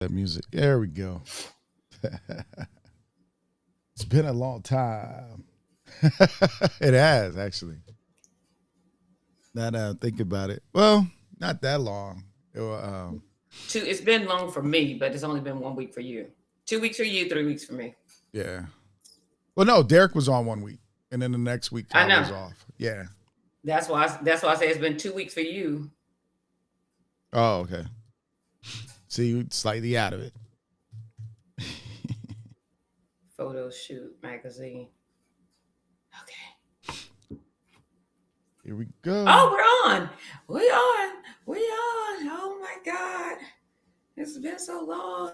That music. There we go. It's been a long time. It has, actually. Now that I think about it. Well, not that long. It's been long for me, but it's only been 1 week for you. 2 weeks for you, 3 weeks for me. Yeah. Well, no, Derek was on 1 week, and then the next week I I know. was off. Yeah. That's why I say it's been 2 weeks for you. Oh, okay. See, you slightly out of it. Photo shoot magazine. Okay. Here we go. Oh, we're on. We on. We on. Oh my God. It's been so long.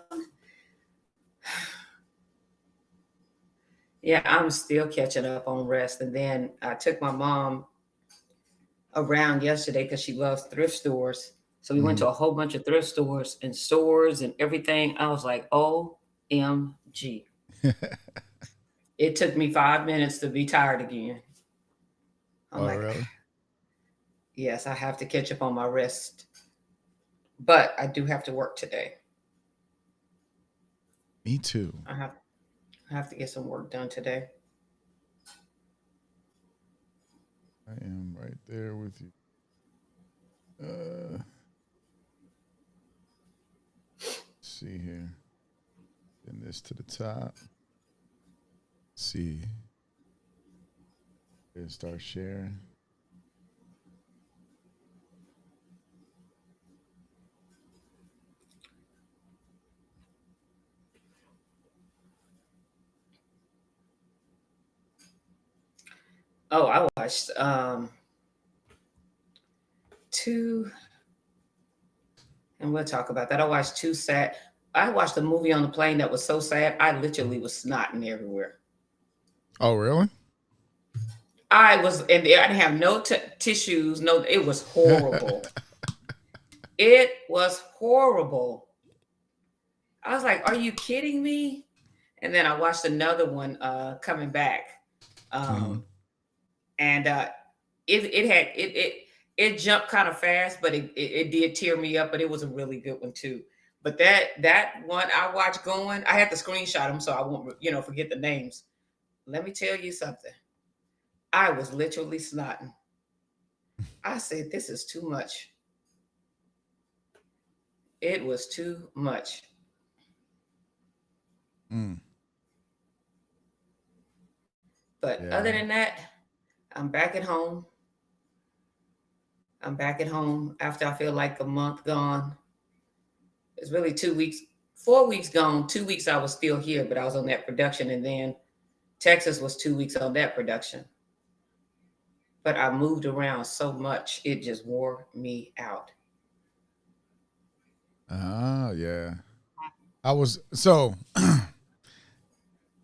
Yeah, I'm still catching up on rest. And then I took my mom around yesterday because she loves thrift stores. So we went Mhm. to a whole bunch of thrift stores and everything. I was like, OMG. It took me 5 minutes to be tired again. I'm Oh, like, really? yes, I have to catch up on my rest. But I do have to work today. Me too. I have to get some work done today. I am right there with you. Let's see here. Pin this to the top. Let's see. And start sharing. Oh, I watched two, and we'll talk about that. I watched a movie on the plane that was so sad. I literally was snotting everywhere. Oh, really? And I didn't have no tissues. No, it was horrible. It was horrible. I was like, "Are you kidding me?" And then I watched another one coming back, Hmm. um, and it jumped kind of fast, but it did tear me up. But it was a really good one too. But that one I watched going, I had to screenshot them so I won't forget the names. Let me tell you something. I was literally snotting. I said, "This is too much." It was too much. Mm. But other Yeah. than that, I'm back at home. I'm back at home after I feel like a month gone. It's really 2 weeks, 4 weeks gone. 2 weeks I was still here, but I was on that production, and then Texas was 2 weeks on that production. But I moved around so much, it just wore me out. Ah, yeah. I was so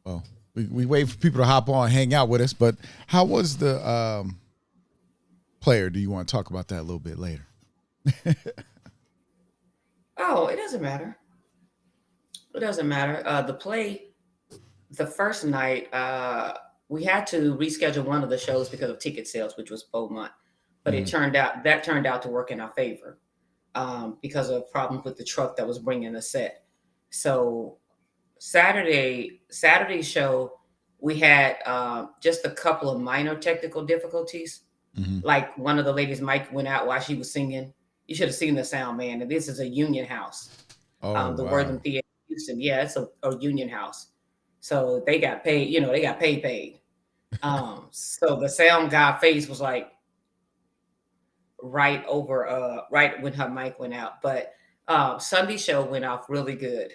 well, we wait for people to hop on, hang out with us, but how was the player? Do you want to talk about that a little bit later? Oh, it doesn't matter. It doesn't matter. The play, the first night, we had to reschedule one of the shows because of ticket sales, which was Beaumont. But Mm. that turned out to work in our favor because of problems with the truck that was bringing the set. So Saturday show, we had just a couple of minor technical difficulties. Hmm. Like one of the ladies' mic went out while she was singing. You should have seen the sound, man. And this is a union house, Oh, the wow. Worthing Theater in Houston. Yeah, it's a union house. So they got paid. They got paid. So the sound guy face was like right over, right when her mic went out. But Sunday show went off really good.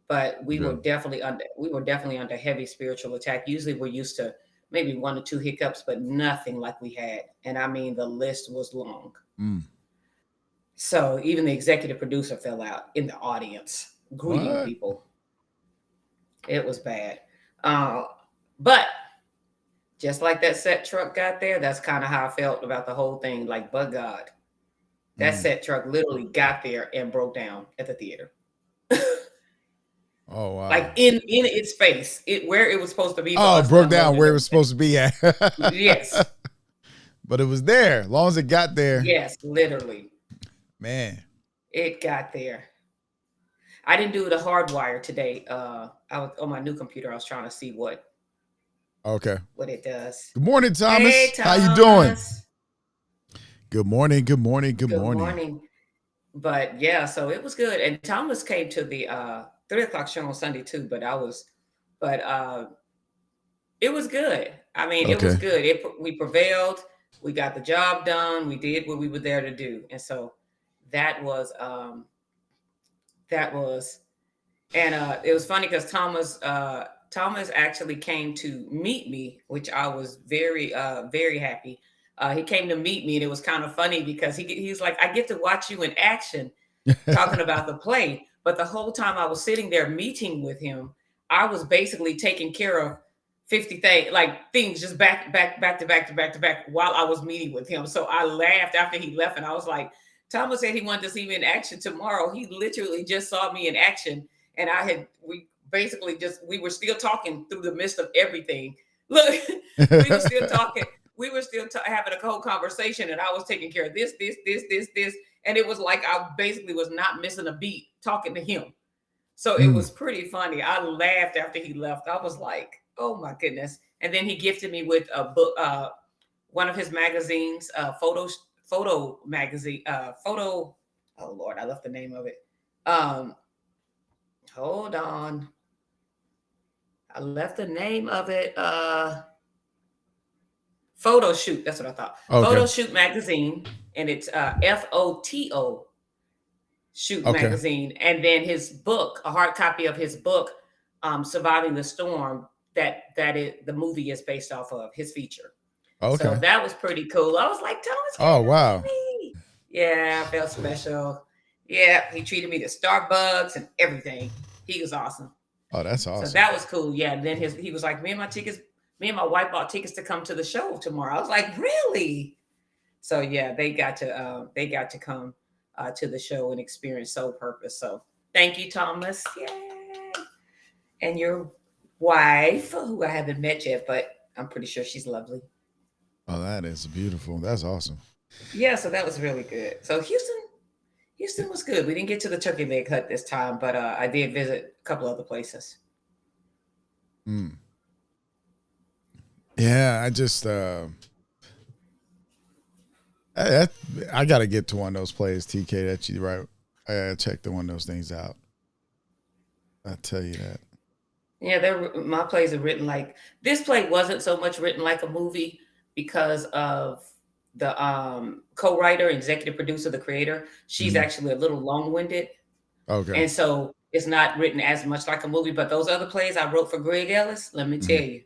But Good. we were definitely under heavy spiritual attack. Usually we're used to maybe one or two hiccups, but nothing like we had. And I mean the list was long. Mm. So even the executive producer fell out in the audience greeting What? people. It was bad. Uh, but just like that set truck got there, that's kind of how I felt about the whole thing. Like, but God, that Mm. set truck literally got there and broke down at the theater. Oh, Like wow. in its face, where it was supposed to be for Oh, it us to broke unload down it. where it was supposed to be at. Yes, But it was there. As long as it got there, yes, literally, man. it got there. I didn't do the hardwire today. I was on my new computer. I was trying to see what Okay. it does. Good morning, Thomas. Hey, How you doing? Thomas. Good morning. Good morning. Good Good morning. morning. But yeah, so it was good. And Thomas came to the 3 o'clock show on Sunday too. But it was good. I mean, it was good. We prevailed. We got the job done. We did what we were there to do. And so that was, and it was funny because Thomas actually came to meet me, which I was very, very happy. He came to meet me, and it was kind of funny because he's like, I get to watch you in action talking about the play. But the whole time I was sitting there meeting with him, I was basically taking care of 50 things just back to back while I was meeting with him. So I laughed after he left, and I was like, Thomas said he wanted to see me in action tomorrow. He literally just saw me in action, and we were still talking through the midst of everything. Look, we were still talking. We were still having a whole conversation, and I was taking care of this, and it was like I basically was not missing a beat talking to him. So it was pretty funny. I laughed after he left. I was like, oh my goodness. And then he gifted me with a book, one of his magazines, photo magazine, oh Lord, I left the name of it. Hold on. I left the name of it. Photo Shoot. That's what I thought. Okay. Photo Shoot magazine. And it's FOTO Shoot magazine. And then his book, a hard copy of his book, Surviving the Storm, the movie is based off of his feature. Okay. So that was pretty cool. I was like, Thomas, oh wow. Me. Yeah, I felt special. Yeah, he treated me to Starbucks and everything. He was awesome. Oh, that's awesome. So that was cool. Yeah. And then he was like, me and my wife bought tickets to come to the show tomorrow. I was like, really? So yeah, they got to come to the show and experience Soul Purpose. So thank you, Thomas. Yay. And your wife, who I haven't met yet, but I'm pretty sure she's lovely. Oh, that is beautiful. That's awesome. Yeah, so that was really good. So Houston was good. We didn't get to the turkey leg hut this time, but I did visit a couple other places. Yeah, I just I got to get to one of those plays, TK, that you right. I got to check one of those things out. I'll tell you that. Yeah, my plays are written like, this play wasn't so much written like a movie because of the co-writer, executive producer, the creator. She's actually a little long-winded. Okay. And so it's not written as much like a movie, but those other plays I wrote for Greg Ellis, let me tell you,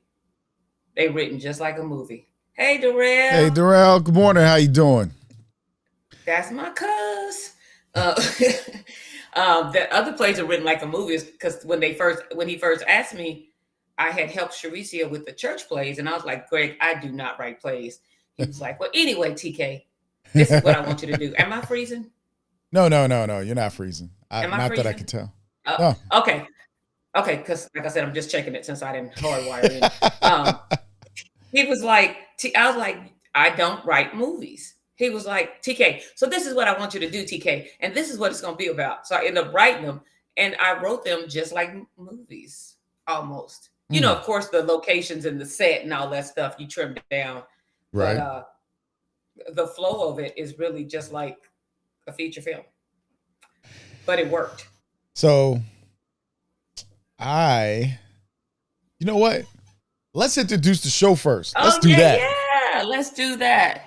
they written just like a movie. Hey, Darrell. Hey, Darrell. Good morning. How you doing? That's my cuz. The other plays are written like a movie because when he first asked me, I had helped Sharicia with the church plays, and I was like, Greg, I do not write plays. He was like, well, anyway, TK, this is what I want you to do. Am I freezing? No. You're not freezing. Not freezing? That I can tell. No. Okay. Because like I said, I'm just checking it since I didn't hardwire in. He was like, I was like, I don't write movies. He was like, TK, so this is what I want you to do, TK. And this is what it's going to be about. So I ended up writing them, and I wrote them just like movies, almost. You know, of course, the locations and the set and all that stuff, you trimmed down. Right. But the flow of it is really just like a feature film. But it worked. So you know what? Let's introduce the show first. Let's do that. Yeah, let's do that.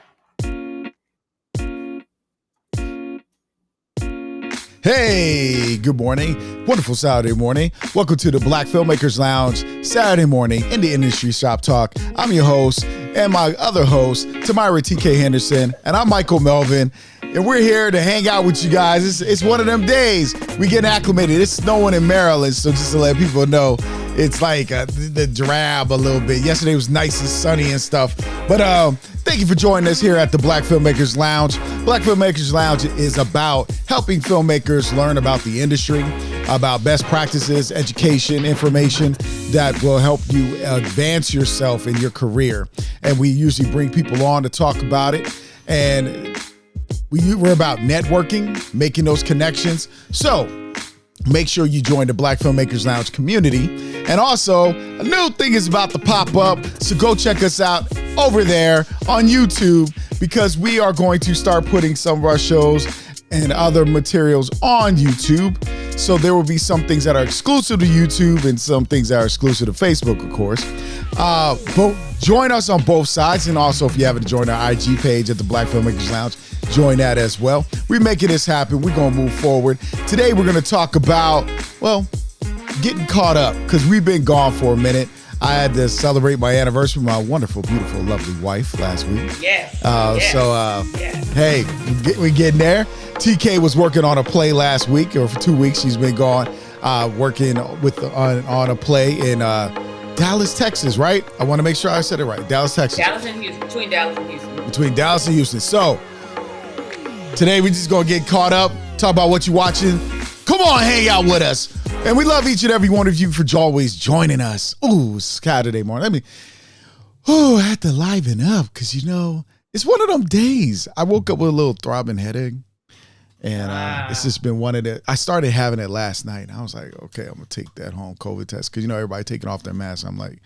Hey, good morning. Wonderful Saturday morning. Welcome to the Black Filmmakers Lounge, Saturday morning in the industry Shoptalk. I'm your host and my other host, TaMyra TK Henderson, and I'm Michael Melvin. And we're here to hang out with you guys. It's one of them days. We get acclimated. It's snowing in Maryland, so just to let people know, it's like the drab a little bit. Yesterday was nice and sunny and stuff. But thank you for joining us here at the Black Filmmakers Lounge. Black Filmmakers Lounge is about helping filmmakers learn about the industry, about best practices, education, information that will help you advance yourself in your career. And we usually bring people on to talk about it. And we're about networking, making those connections. So make sure you join the Black Filmmakers Lounge community. And also, a new thing is about to pop up, so go check us out over there on YouTube, because we are going to start putting some of our shows and other materials on YouTube. So there will be some things that are exclusive to YouTube and some things that are exclusive to Facebook, of course. But join us on both sides. And also, if you haven't joined our IG page at the Black Filmmakers Lounge, join that as well. We're making this happen. We're going to move forward. Today, we're going to talk about, well, getting caught up, because we've been gone for a minute. I had to celebrate my anniversary with my wonderful, beautiful, lovely wife last week. Yes. Hey, we getting there. TK was working on a play last week, or for 2 weeks. She's been gone working on a play in Dallas, Texas, right? I want to make sure I said it right. Dallas, Texas. Dallas and Houston. Between Dallas and Houston. Between Dallas and Houston. So today we're just going to get caught up, talk about what you're watching. Come on, hang out with us. And we love each and every one of you for always joining us. Ooh, Saturday morning. I had to liven up, because, it's one of them days. I woke up with a little throbbing headache. And it's just been one of the, I started having it last night. And I was like, okay, I'm going to take that home COVID test. Because, everybody taking off their masks. I'm like,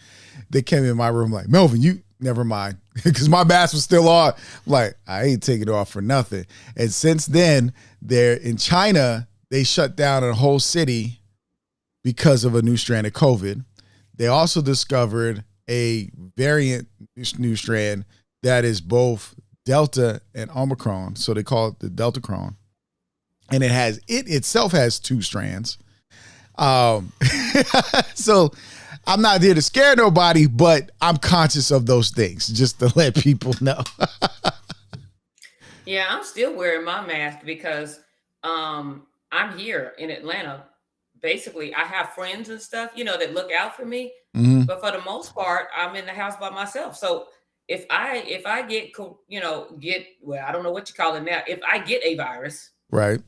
they came in my room like, Melvin, never mind. Because my mask was still on. I'm like, I ain't taking it off for nothing. And since then, they're in China, they shut down a whole city because of a new strand of COVID. They also discovered a variant new strand that is both Delta and Omicron. So they call it the Deltacron. And it itself has 2 strands. So I'm not there to scare nobody, but I'm conscious of those things, just to let people know. Yeah, I'm still wearing my mask because I'm here in Atlanta. Basically, I have friends and stuff, that look out for me. Mm-hmm. But for the most part, I'm in the house by myself. So if I get, I don't know what you call it now. If I get a virus, right?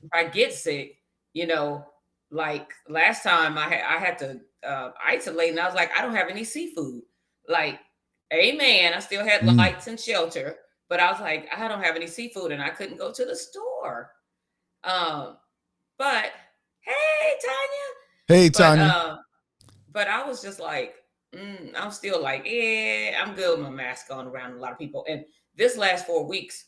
If I get sick, like last time I had to isolate, and I was like, I don't have any seafood. Like, amen. I still had lights and shelter, but I was like, I don't have any seafood, and I couldn't go to the store. But hey, Tanya. Hey, Tanya. But I was just like, I'm still like, I'm good with my mask on around a lot of people. And this last 4 weeks,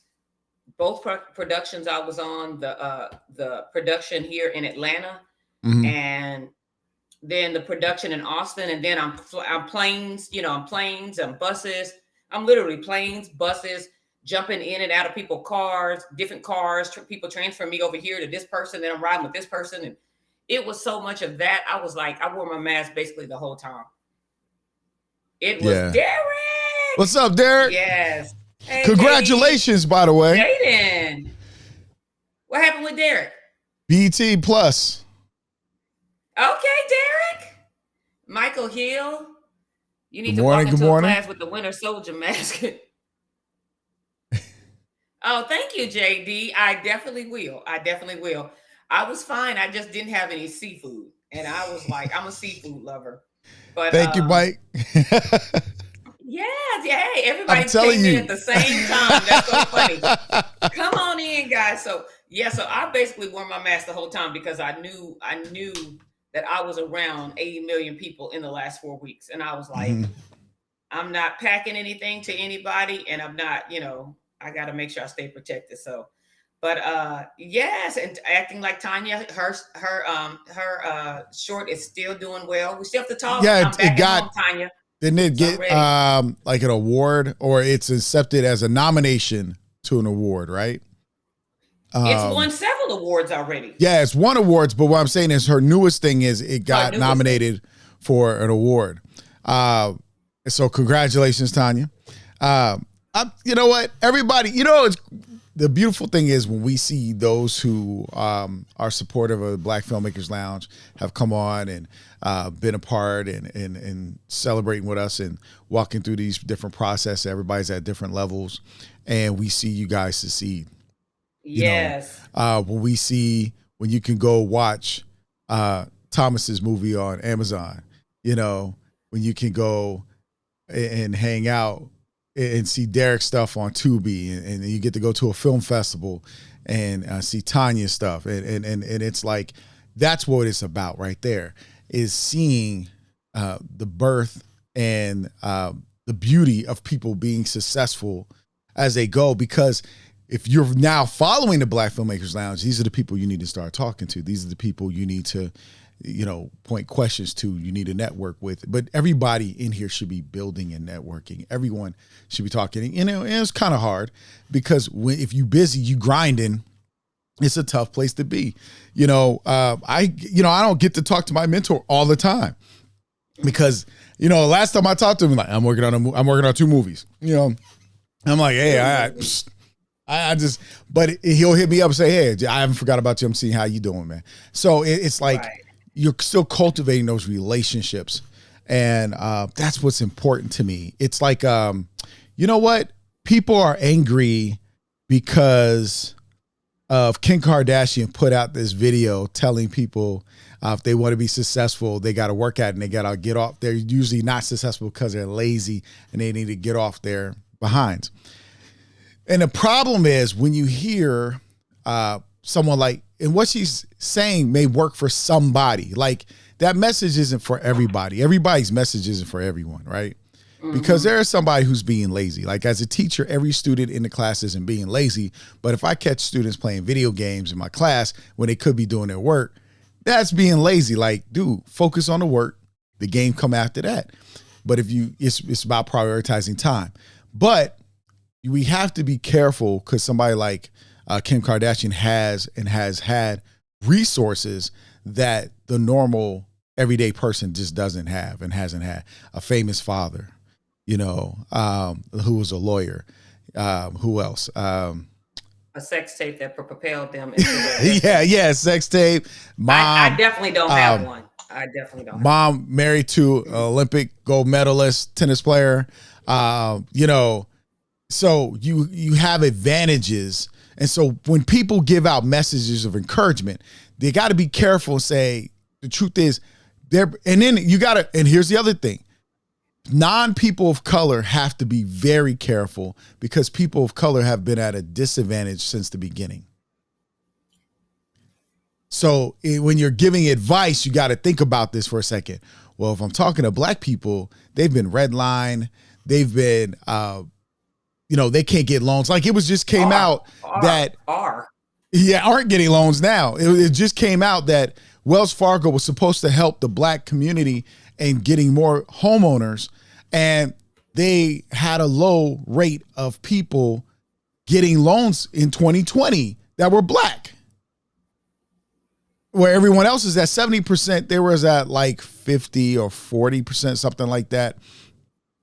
both productions I was on, the production here in Atlanta, mm-hmm. and then the production in Austin, and then I'm planes, I'm planes, I'm buses. I'm literally planes, buses, jumping in and out of people's cars, different cars, people transfer me over here to this person, then I'm riding with this person. And it was so much of that. I was like, I wore my mask basically the whole time. It was Derek. What's up, Derek? Yes. Hey, congratulations, by the way. Jaden. What happened with Derek? BT Plus. Okay, Derek. Michael Hill. You need to walk into a class with the Winter Soldier mask. Oh, thank you, JD. I definitely will. I was fine. I just didn't have any seafood. And I was like, I'm a seafood lover. But thank you, Mike. Yes, yeah. Hey, everybody came in at the same time. That's so funny. Come on in, guys. So I basically wore my mask the whole time because I knew that I was around 80 million people in the last 4 weeks. And I was like, I'm not packing anything to anybody, and I'm not, I got to make sure I stay protected. So, but yes, and acting like Tanya, her short is still doing well. We still have to talk. Yeah, I'm back at home, Tanya. Didn't it get like an award, or it's accepted as a nomination to an award, right? It's won several awards already. Yeah, it's won awards, but what I'm saying is her newest thing is it got nominated for an award. So congratulations, Tanya. You know what? Everybody, it's the beautiful thing is when we see those who are supportive of the Black Filmmakers Lounge have come on and been a part and celebrating with us and walking through these different processes. Everybody's at different levels, and we see you guys succeed. Yes. When you can go watch Thomas's movie on Amazon, when you can go and hang out and see Derek's stuff on Tubi, and you get to go to a film festival and see Tanya's stuff. And it's like, that's what it's about right there, is seeing the birth and the beauty of people being successful as they go. Because if you're now following the Black Filmmakers Lounge, these are the people you need to start talking to. These are the people you need to, point questions to, you need to network with. But everybody in here should be building and networking. Everyone should be talking. And it's kind of hard because if you busy, you grinding, it's a tough place to be. I don't get to talk to my mentor all the time because, last time I talked to him, like, I'm working on 2 movies, I'm like, hey, but he'll hit me up and say, hey, I haven't forgot about you. I'm seeing how you doing, man. So it's like, right, you're still cultivating those relationships. And that's what's important to me. It's like, you know what? People are angry because of Kim Kardashian put out this video telling people if they want to be successful, they got to work at it and they got to get off. They're usually not successful because they're lazy and they need to get off their behinds. And the problem is when you hear someone like, and what she's saying may work for somebody, like that message isn't for everybody. Everybody's message isn't for everyone, right? Mm-hmm. Because there is somebody who's being lazy. Like as a teacher, every student in the class isn't being lazy. But if I catch students playing video games in my class when they could be doing their work, that's being lazy. Like, dude, focus on the work. The game come after that. But it's about prioritizing time. But we have to be careful because somebody like Kim Kardashian has had resources that the normal everyday person just doesn't have and hasn't had. A famous father, who was a lawyer. Who else? A sex tape that propelled them into yeah, sex tape. Mom, I definitely don't have one. I definitely don't. Mom married to an Olympic gold medalist tennis player. So you have advantages. And so when people give out messages of encouragement, they got to be careful and say, the truth is there. And then and here's the other thing. Non-people of color have to be very careful because people of color have been at a disadvantage since the beginning. So when you're giving advice, you got to think about this for a second. Well, if I'm talking to Black people, they've been redlined. They've been, they can't get loans. Like it was just came out that aren't getting loans now. It just came out that Wells Fargo was supposed to help the Black community and getting more homeowners, and they had a low rate of people getting loans in 2020 that were Black. Where everyone else is at 70%, there was at like 50 or 40%, something like that.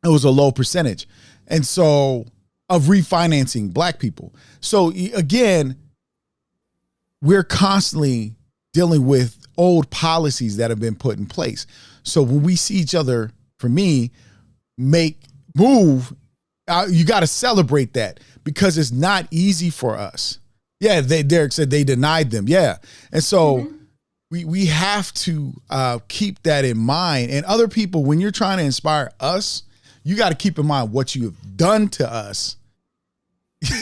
It was a low percentage. And so of refinancing Black people. So again, we're constantly dealing with old policies that have been put in place. So when we see each other, for me, move, you got to celebrate that because it's not easy for us. Yeah, Derek said they denied them. Yeah. And so we have to keep that in mind. And other people, when you're trying to inspire us, you got to keep in mind what you have done to us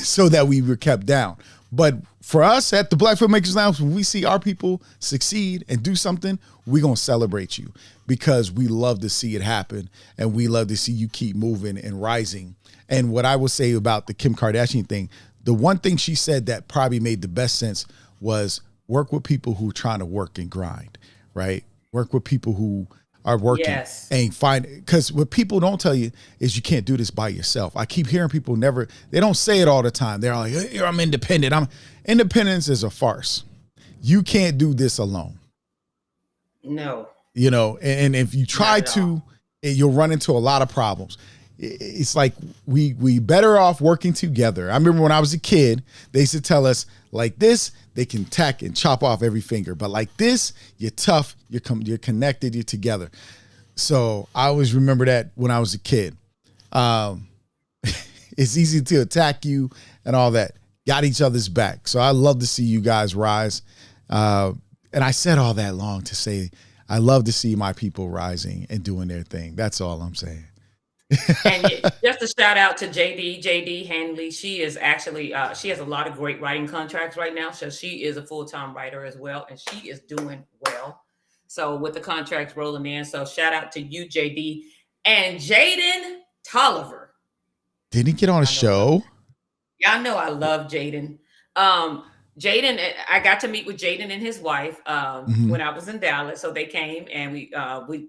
so that we were kept down. But for us at the Black Filmmakers Lounge, when we see our people succeed and do something, we're going to celebrate you because we love to see it happen and we love to see you keep moving and rising. And what I will say about the Kim Kardashian thing, the one thing she said that probably made the best sense was work with people who are trying to work and grind, right? Work with people who are working and because what people don't tell you is you can't do this by yourself. I keep hearing people they don't say it all the time. They're like, hey, I'm independent. Independence is a farce. You can't do this alone. No. And if you try to, you'll run into a lot of problems. It's like we better off working together. I remember when I was a kid, they used to tell us like this, they can tack and chop off every finger. But like this, you're tough, you're connected, you're together. So I always remember that when I was a kid. It's easy to attack you and all that. Got each other's back. So I love to see you guys rise. And I said all that long to say, I love to see my people rising and doing their thing. That's all I'm saying. And just a shout out to JD Hanley. She is actually she has a lot of great writing contracts right now. So she is a full-time writer as well, and she is doing well. So with the contracts rolling in, so shout out to you, JD, and Jaden Tolliver. Didn't he get on a show? Y'all know I love Jaden. Jaden, I got to meet with Jaden and his wife when I was in Dallas. So they came and we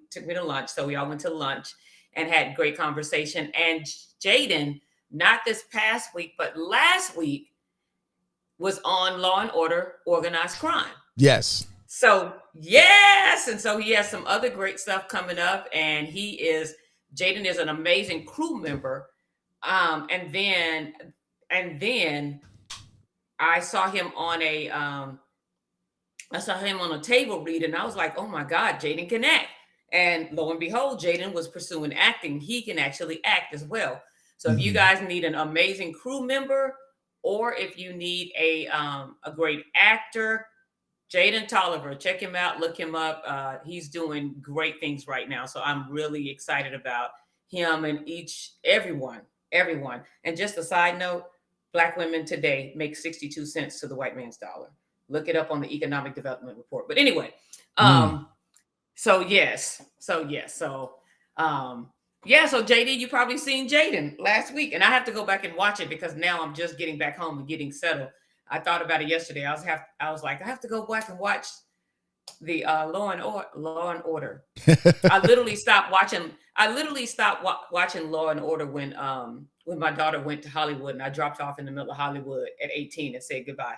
took me to lunch. So we all went to lunch and had great conversation. And Jaden, not this past week, but last week, was on Law and Order Organized Crime. Yes. So yes, and so he has some other great stuff coming up, and Jaden is an amazing crew member. And then I saw him on a table read, and I was like, oh my God, Jaden can act. And lo and behold, Jaden was pursuing acting. He can actually act as well. So if you guys need an amazing crew member, or if you need a great actor, Jaden Tolliver, check him out, look him up. He's doing great things right now. So I'm really excited about him and everyone. And just a side note, Black women today make 62 cents to the white man's dollar. Look it up on the Economic Development Report. But anyway, so JD, you probably seen Jaden last week, and I have to go back and watch it because now I'm just getting back home and getting settled. I thought about it yesterday. I was like, I have to go back and watch the Law and Order. I literally stopped watching Law and Order when my daughter went to Hollywood, and I dropped off in the middle of Hollywood at 18 and said goodbye.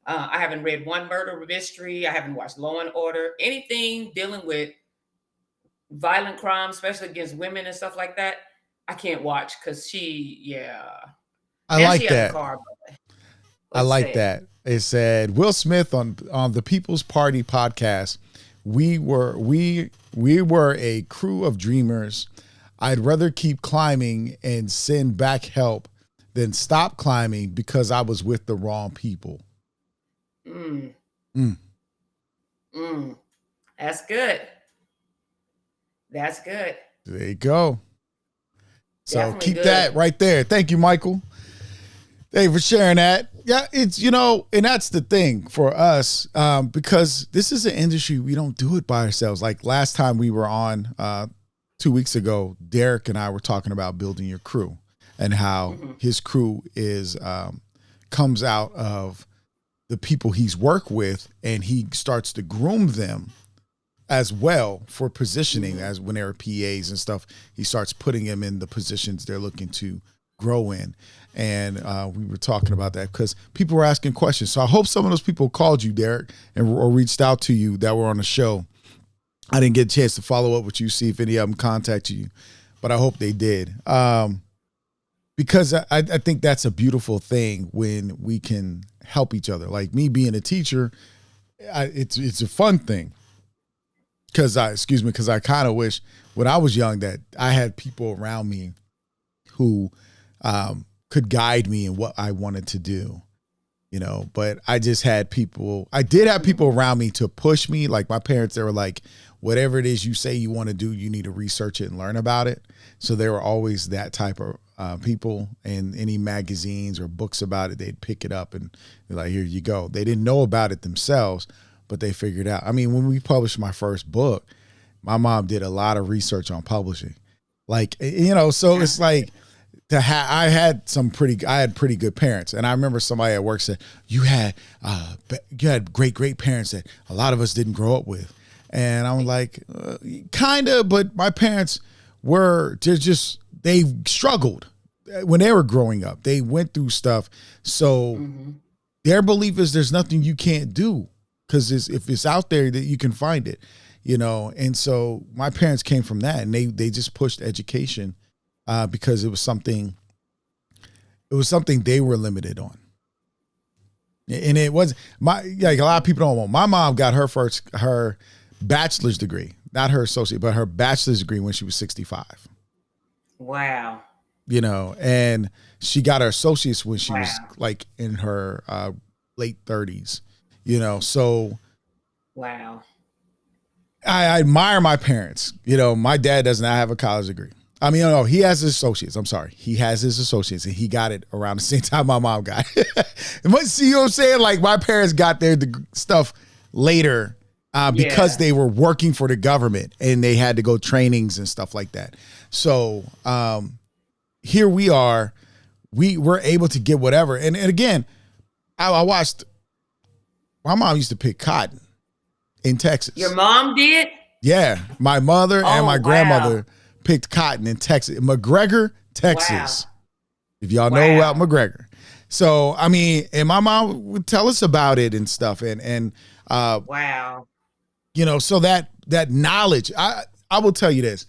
I haven't read one murder mystery. I haven't watched Law and Order. Anything dealing with violent crime, especially against women and stuff like that, I can't watch because I like that. I like that. It said Will Smith on the People's Party podcast. We were a crew of dreamers. I'd rather keep climbing and send back help than stop climbing because I was with the wrong people. That's good. That's good. There you go. So Definitely keep good. that right there. Thank you, Michael. Thank you for sharing that. Yeah, it's, and that's the thing for us, because this is an industry, we don't do it by ourselves. Like last time we were on 2 weeks ago, Derek and I were talking about building your crew and how his crew is comes out of the people he's worked with, and he starts to groom them as well for positioning. As when they're PAs and stuff, he starts putting them in the positions they're looking to grow in. And we were talking about that because people were asking questions. So I hope some of those people called you, Derek, or reached out to you that were on the show. I didn't get a chance to follow up with you, see if any of them contacted you, but I hope they did. Because I think that's a beautiful thing when we can help each other. Like me being a teacher, it's a fun thing. Because I kind of wish when I was young that I had people around me who could guide me in what I wanted to do, but I did have people around me to push me. Like my parents, they were like, whatever it is you say you want to do, you need to research it and learn about it. So they were always that type of people, and any magazines or books about it, they'd pick it up and be like, here you go. They didn't know about it themselves, but they figured out. I mean, when we published my first book, my mom did a lot of research on publishing. Like, so it's like, I had pretty good parents. And I remember somebody at work said, you had great parents that a lot of us didn't grow up with. And I'm like, kind of, but my parents they struggled when they were growing up. They went through stuff. So their belief is there's nothing you can't do because if it's out there that you can find it, And so my parents came from that, and they just pushed education because it was something they were limited on. And it was a lot of people don't know. My mom got her bachelor's degree, not her associate, but her bachelor's degree when she was 65. Wow. And she got her associates when she was like in her late 30s, so. Wow. I admire my parents. My dad does not have a college degree. I mean, no, he has his associates. I'm sorry. He has his associates, and he got it around the same time my mom got it. See what I'm saying? Like, my parents got their stuff later because they were working for the government, and they had to go trainings and stuff like that. So here we are. We were able to get whatever. And again, I watched, my mom used to pick cotton in Texas. Your mom did? Yeah. My mother and my grandmother picked cotton in Texas, McGregor, Texas. Wow. If y'all know about McGregor. So, I mean, and my mom would tell us about it and stuff. And you know, so that knowledge, I will tell you this,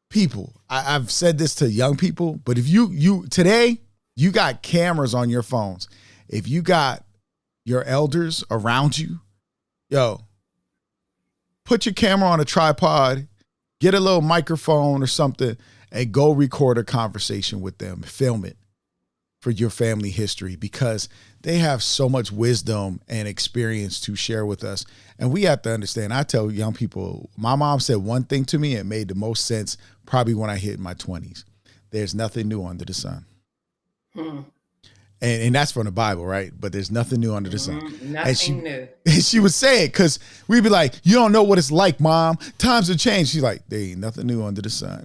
people, I've said this to young people, but if you today, you got cameras on your phones. If you got your elders around you, yo, put your camera on a tripod, get a little microphone or something, and go record a conversation with them. Film it for your family history, because they have so much wisdom and experience to share with us. And we have to understand, I tell young people, my mom said one thing to me, it made the most sense probably when I hit my 20s. There's nothing new under the sun. And that's from the Bible, right? But there's nothing new under the sun. Nothing new. And she would say it because we'd be like, you don't know what it's like, Mom. Times have changed. She's like, there ain't nothing new under the sun.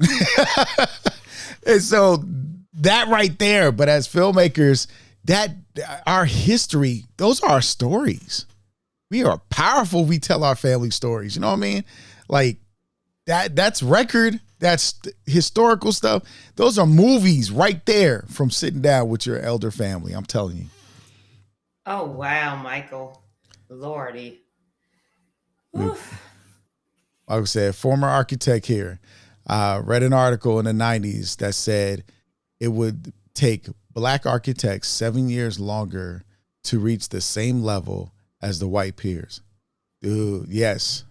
And so that right there, but as filmmakers, that our history, those are our stories. We are powerful. We tell our family stories. You know what I mean? Like that's record. That's historical stuff. Those are movies right there from sitting down with your elder family. I'm telling you. Oh, wow, Michael. Lordy. Oof. Like I said, former architect here, read an article in the 90s that said it would take Black architects 7 years longer to reach the same level as the white peers. Dude, yes.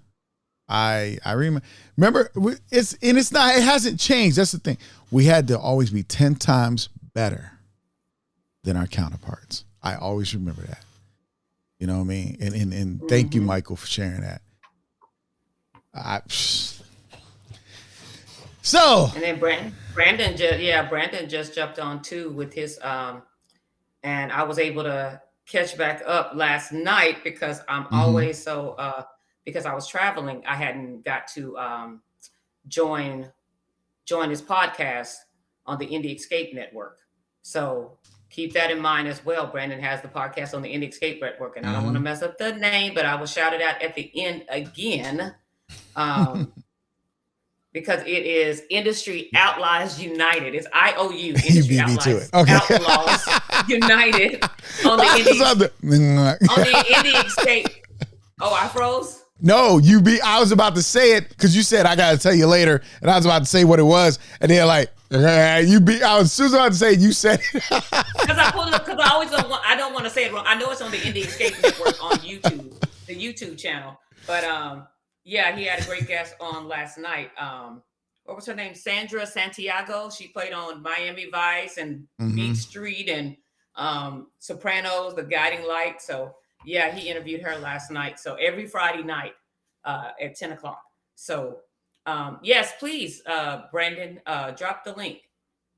I remember it hasn't changed. That's the thing. We had to always be 10 times better than our counterparts. I always remember that. You know what I mean? And thank you, Michael, for sharing that. So and then Brandon just jumped on too with his and I was able to catch back up last night because I'm always so because I was traveling, I hadn't got to join his podcast on the Indie Escape Network. So keep that in mind as well. Brandon has the podcast on the Indie Escape Network, and I don't want to mess up the name, but I will shout it out at the end again. Because it is Industry Outlaws United. It's IOU, Industry Outlaws, Outlaws United on the Indie Escape. Oh, I froze? No, I was about to say it because you said I gotta tell you later, and I was about to say what it was, and then like I was as soon as I was about to say it, you said it. Because I pulled it up because I don't want to say it wrong. I know it's on the Indie Escape Network on YouTube, the YouTube channel. But yeah, he had a great guest on last night. What was her name? Sandra Santiago. She played on Miami Vice and Beat Street and Sopranos, The Guiding Light. So yeah, he interviewed her last night. So every Friday night at 10 o'clock. So yes, please, Brandon, drop the link.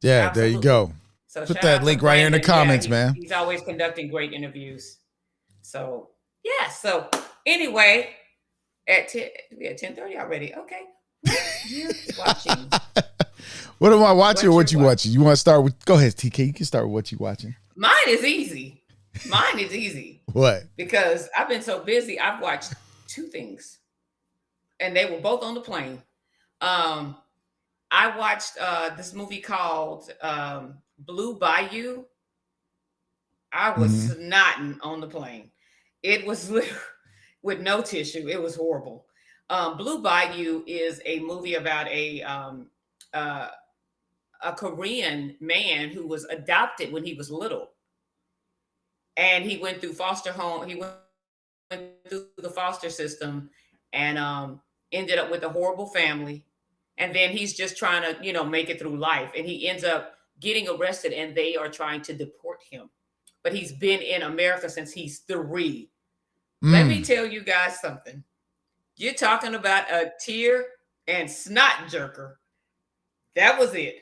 Yeah, absolutely. There you go. So put that link right here in the comments, man. He's always conducting great interviews. So yeah. So anyway, at 10:30 already. Okay. What you watching? What am I watching or what you watching? You want to start with, go ahead, TK. You can start with what you watching. Mine is easy. What? Because I've been so busy. I've watched two things. And they were both on the plane. I watched this movie called Blue Bayou. I was snotting on the plane. It was with no tissue. It was horrible. Blue Bayou is a movie about a Korean man who was adopted when he was little. And he went through foster home. He went through the foster system and ended up with a horrible family. And then he's just trying to, make it through life. And he ends up getting arrested and they are trying to deport him. But he's been in America since he's 3. Let me tell you guys something. You're talking about a tear and snot jerker. That was it.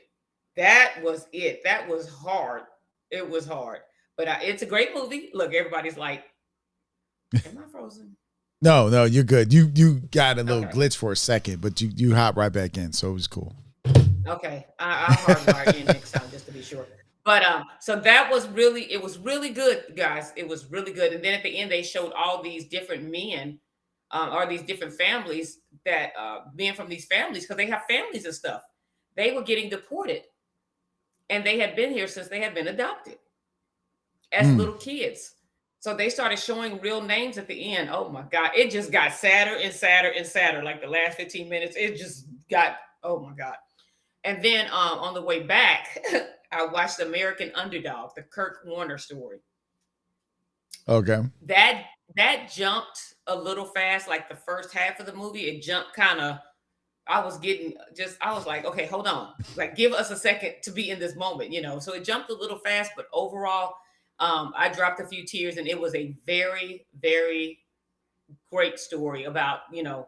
That was it. That was hard. It was hard. But it's a great movie. Look, everybody's like, am I frozen? No, you're good. You got a little Okay. glitch for a second, but you hop right back in, so it was cool. Okay. I'll hardwire in next time just to be sure. But so that was it was really good, guys. It was really good. And then at the end, they showed all these different men, or these different families that men from these families, because they have families and stuff. They were getting deported, and they had been here since they had been adopted as little kids. So they started showing real names at the end. Oh my God. It just got sadder and sadder and sadder. Like the last 15 minutes, it just got, oh my God. And then on the way back, I watched American Underdog, the Kirk Warner story. Okay. That jumped a little fast, like the first half of the movie. It jumped kind of, I was like, okay, hold on. Like, give us a second to be in this moment, So it jumped a little fast, but overall, I dropped a few tears, and it was a very, very great story about, him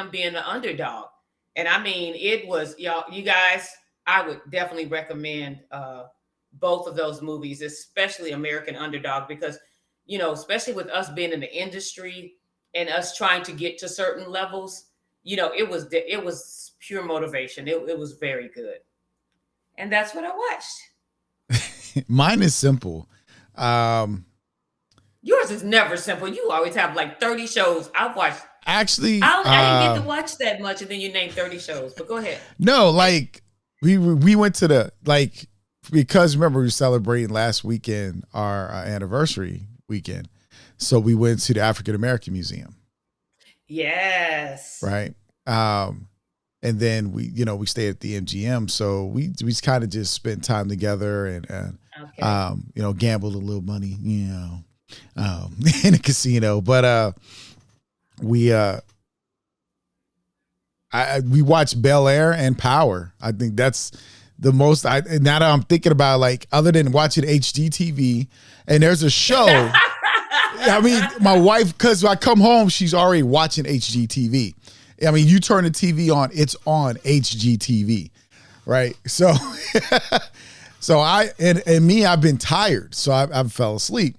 being the underdog. And I mean, it was, you guys, I would definitely recommend both of those movies, especially American Underdog, because, especially with us being in the industry and us trying to get to certain levels, it was pure motivation. It was very good. And that's what I watched. Mine is simple. Yours is never simple. You always have like 30 shows. I've watched. Actually, I didn't get to watch that much, and then you named 30 shows. But go ahead. No, like we went to the because remember we were celebrating last weekend our anniversary weekend, so we went to the African American Museum. Yes. Right. And then we stayed at the MGM, so we kind of just spent time together and okay. Gambled a little money, in a casino. But we watched Bel Air and Power. I think that's the most. Now that I'm thinking about, like, other than watching HGTV, and there's a show. I mean, my wife, because I come home, she's already watching HGTV. I mean, you turn the TV on, it's on HGTV, right? So, I've been tired, so I fell asleep.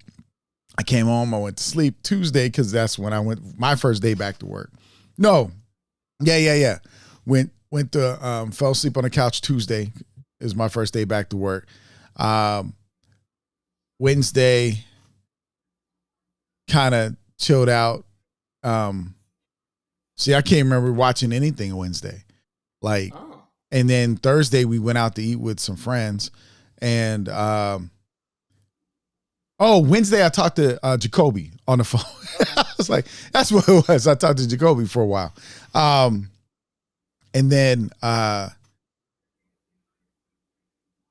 I came home, I went to sleep Tuesday because that's when I went my first day back to work. No, yeah. Went to fell asleep on the couch Tuesday. It was my first day back to work. Wednesday, kind of chilled out. See, I can't remember watching anything Wednesday. And then Thursday we went out to eat with some friends, and Wednesday I talked to Jacoby on the phone. I was like, that's what it was. I talked to Jacoby for a while. And then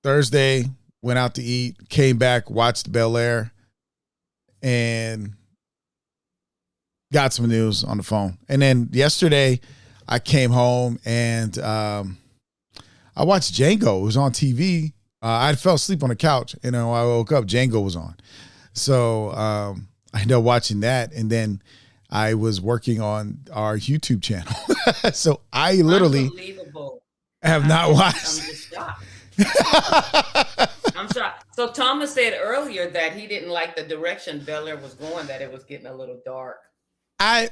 Thursday went out to eat, came back, watched Bel Air, and got some news on the phone. And then yesterday I came home and I watched Django. It was on TV. I fell asleep on the couch, and when I woke up, Django was on. So I ended up watching that, and then I was working on our YouTube channel. So I literally have not watched. I'm just shocked. I'm shocked. So Thomas said earlier that he didn't like the direction Bel Air was going, that it was getting a little dark. I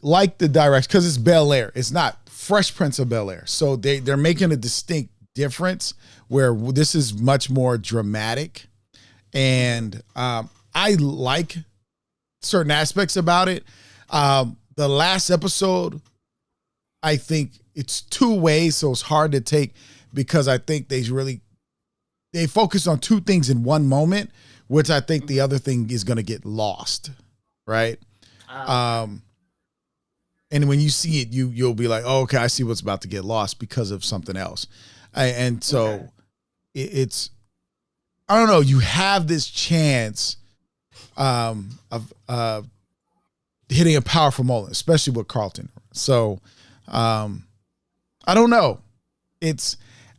like the direction because it's Bel Air. It's not Fresh Prince of Bel Air. So they're making a distinct difference where this is much more dramatic. And I like certain aspects about it. The last episode, I think it's two ways, so it's hard to take because I think they focus on two things in one moment, which I think the other thing is going to get lost, right? And when you see it, you'll be like, oh, okay, I see what's about to get lost because of something else. It's, I don't know, you have this chance of hitting a powerful moment, especially with Carlton. So I don't know.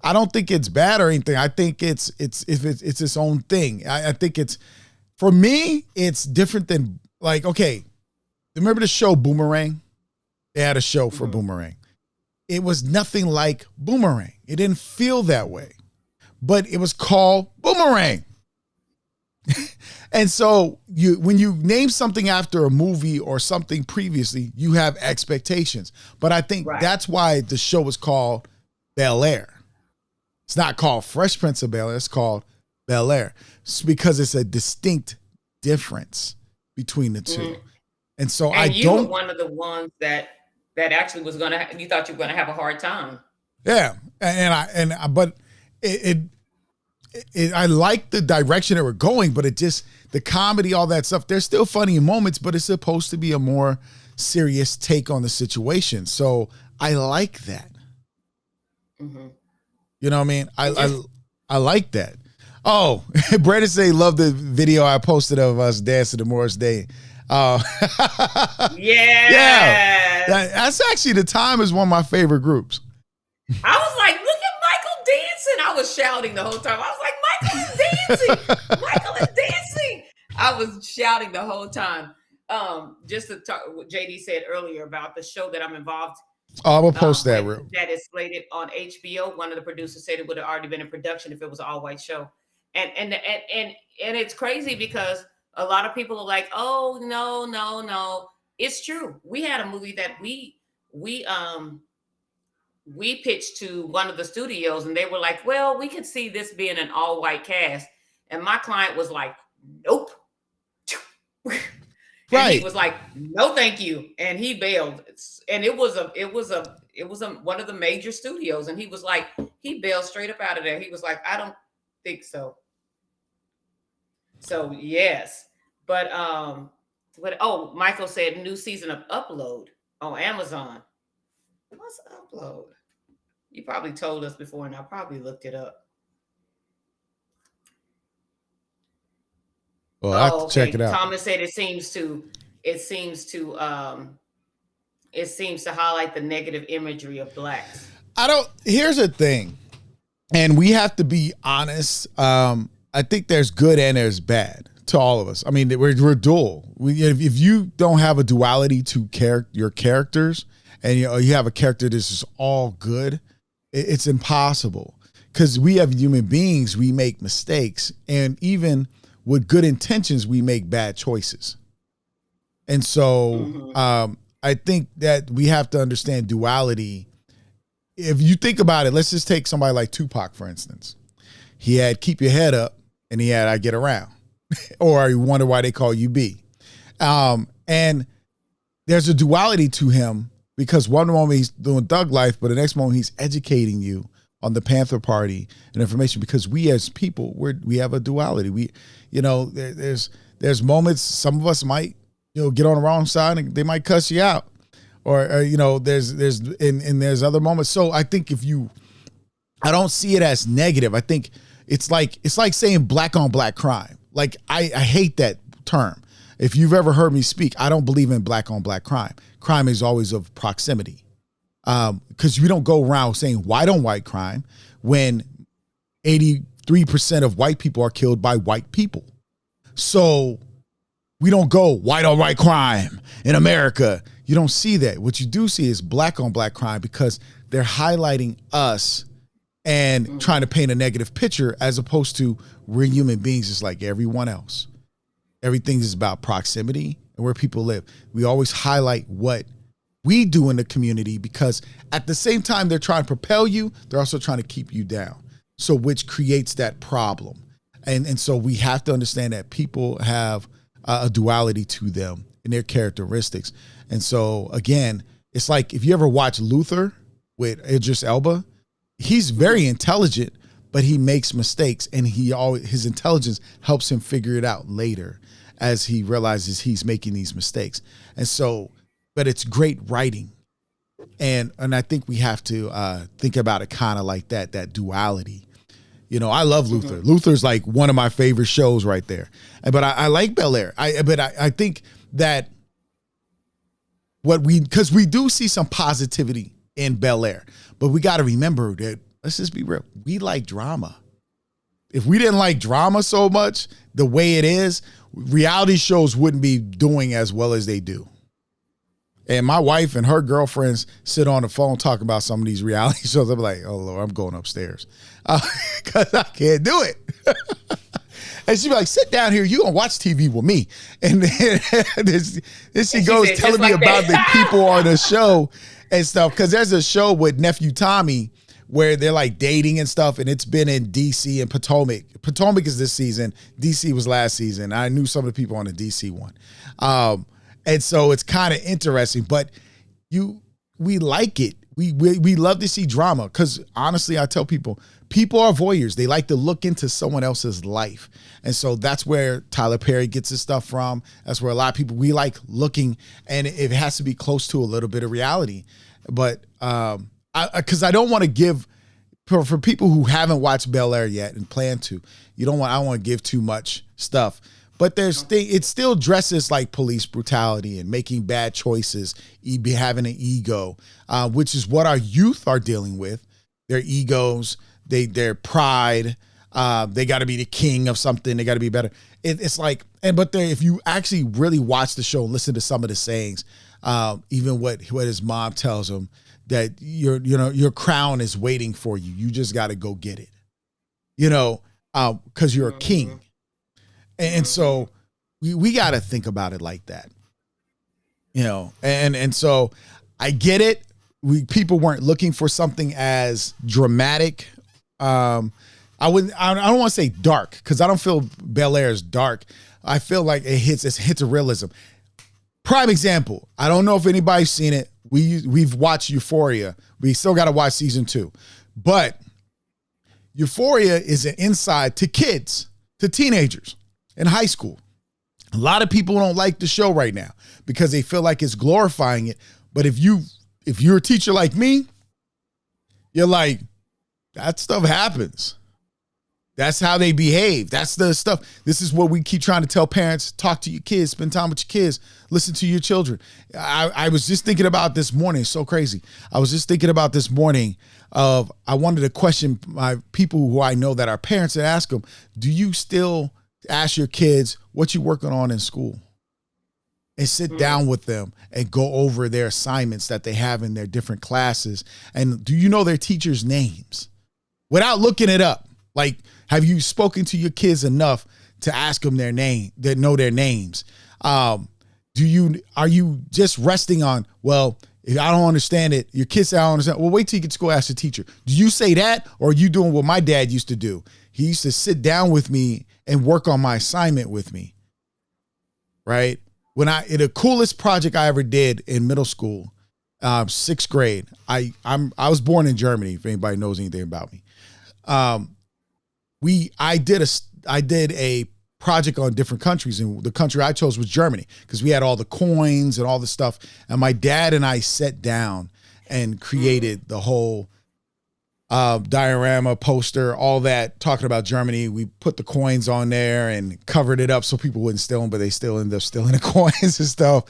I don't think it's bad or anything. I think it's its own thing. I think for me, it's different than, like, okay, remember the show Boomerang? They had a show for Boomerang. it was nothing like Boomerang. It didn't feel that way, but it was called Boomerang. And so when you name something after a movie or something previously, you have expectations. But I think that's why the show was called Bel-Air. It's not called Fresh Prince of Bel-Air. It's called Bel-Air. It's because it's a distinct difference between the two. And so you were one of the ones that actually was you thought you were gonna have a hard time. Yeah, but I like the direction that we're going, but it just, the comedy, all that stuff, there's still funny moments, but it's supposed to be a more serious take on the situation. So I like that. Mm-hmm. You know what I mean? I like that. Oh, Brandon say love the video I posted of us dancing to Morris Day. Yeah. That's actually, the Time is one of my favorite groups. I was like, look at Michael dancing. I was shouting the whole time. I was like, Michael is dancing. Michael is dancing. I was shouting the whole time. Just to talk what JD said earlier about the show that I'm involved. Oh, I will post that. That is slated on HBO. One of the producers said it would have already been in production if it was an all-white show. And it's crazy because a lot of people are like, oh, no. It's true. We had a movie that we pitched to one of the studios, and they were like, well, we could see this being an all-white cast. And my client was like, nope. And he was like, no, thank you. And he bailed. And it was one of the major studios. And he was like, he bailed straight up out of there. He was like, I don't think so. So yes. But Michael said new season of Upload on Amazon. What's Upload? You probably told us before, and I probably looked it up. Well, I have to check it out. Thomas said it seems to highlight the negative imagery of blacks. Here's the thing, and we have to be honest. I think there's good and there's bad to all of us. I mean, we're dual. If you don't have a duality to your characters, and you have a character that's just all good, it's impossible. Because we have human beings, we make mistakes, and even with good intentions, we make bad choices. And so I think that we have to understand duality. If you think about it, let's just take somebody like Tupac, for instance. He had Keep Your Head Up, and he had I Get Around. Or you wonder why they call you B. And there's a duality to him, because one moment he's doing thug life, but the next moment he's educating you on the Panther Party and information, because we as people, we have a duality. There's moments, some of us might, get on the wrong side and they might cuss you out, or there's other moments. So I think I don't see it as negative. I think it's like saying black on black crime. Like I hate that term. If you've ever heard me speak, I don't believe in black on black crime. Crime is always of proximity. Because we don't go around saying white on white crime when 83% of white people are killed by white people. So we don't go white on white crime in America. You don't see that. What you do see is black on black crime, because they're highlighting us and trying to paint a negative picture, as opposed to we're human beings just like everyone else. Everything is about proximity and where people live. We always highlight what we do in the community, because at the same time they're trying to propel you, they're also trying to keep you down. So which creates that problem. And so we have to understand that people have a duality to them in their characteristics. And so again, it's like if you ever watch Luther with Idris Elba, he's very intelligent, but he makes mistakes, and his intelligence helps him figure it out later as he realizes he's making these mistakes. And so, but it's great writing. And I think we have to think about it kind of like that duality. I love Luther. Mm-hmm. Luther's like one of my favorite shows right there. But I like Bel-Air. I think that because we do see some positivity in Bel-Air, but we got to remember that, let's just be real, we like drama. If we didn't like drama so much the way it is, reality shows wouldn't be doing as well as they do. And my wife and her girlfriends sit on the phone talking about some of these reality shows. I'm like, oh Lord, I'm going upstairs because I can't do it. And she'd be like, sit down here. You gonna watch TV with me. And then she goes telling me about the people on the show and stuff. Because there's a show with nephew Tommy where they're like dating and stuff. And it's been in DC and Potomac. Potomac is this season. DC was last season. I knew some of the people on the DC one. And so it's kind of interesting. But we like it. We love to see drama. Because honestly, I tell people are voyeurs. They like to look into someone else's life. And so that's where Tyler Perry gets his stuff from. That's where a lot of people, we like looking, and it has to be close to a little bit of reality. But because I don't want to give, for people who haven't watched Bel Air yet and plan to, I don't want to give too much stuff. But it still dresses like police brutality and making bad choices, having an ego, which is what our youth are dealing with. Their egos, their pride. They got to be the king of something. They got to be better. It's like, if you actually really watch the show and listen to some of the sayings, even what his mom tells him, that your crown is waiting for you. You just got to go get it, because you're a king. And so we got to think about it like that, and so I get it. People weren't looking for something as dramatic. I don't want to say dark, because I don't feel Bel Air is dark. I feel like it hits a realism. Prime example. I don't know if anybody's seen it. We've watched Euphoria. We still got to watch season 2, but Euphoria is an insight to kids, to teenagers in high school. A lot of people don't like the show right now because they feel like it's glorifying it. But if you're a teacher like me, you're like, that stuff happens. That's how they behave. That's the stuff. This is what we keep trying to tell parents. Talk to your kids. Spend time with your kids. Listen to your children. I was just thinking about this morning. It's so crazy. I was just thinking about this morning I wanted to question my people who I know that are parents and ask them, do you still ask your kids what you're working on in school? And sit down with them and go over their assignments that they have in their different classes. And do you know their teachers' names? Without looking it up. Like, have you spoken to your kids enough to ask them their name, that know their names? Are you just resting on, well, if I don't understand it, your kids say, I don't understand. Well, wait till you get to go ask the teacher. Do you say that? Or are you doing what my dad used to do? He used to sit down with me and work on my assignment with me. Right? The coolest project I ever did in middle school, 6th grade, I was born in Germany, if anybody knows anything about me. I did a project on different countries, and the country I chose was Germany because we had all the coins and all the stuff. And my dad and I sat down and created the whole diorama, poster, all that, talking about Germany. We put the coins on there and covered it up so people wouldn't steal them, but they still end up stealing the coins and stuff,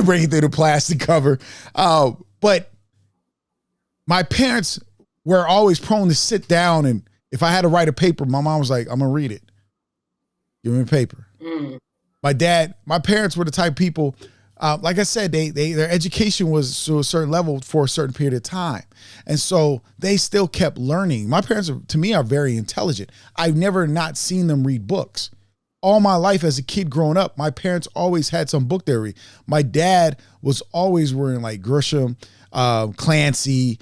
bring it through the plastic cover. But my parents were always prone to sit down, and if I had to write a paper, my mom was like, I'm going to read it. Give me a paper. My parents were the type of people, like I said, their education was to a certain level for a certain period of time. And so they still kept learning. My parents, to me, are very intelligent. I've never not seen them read books. All my life as a kid growing up, my parents always had some book they read. My dad was always wearing like Grisham, Clancy,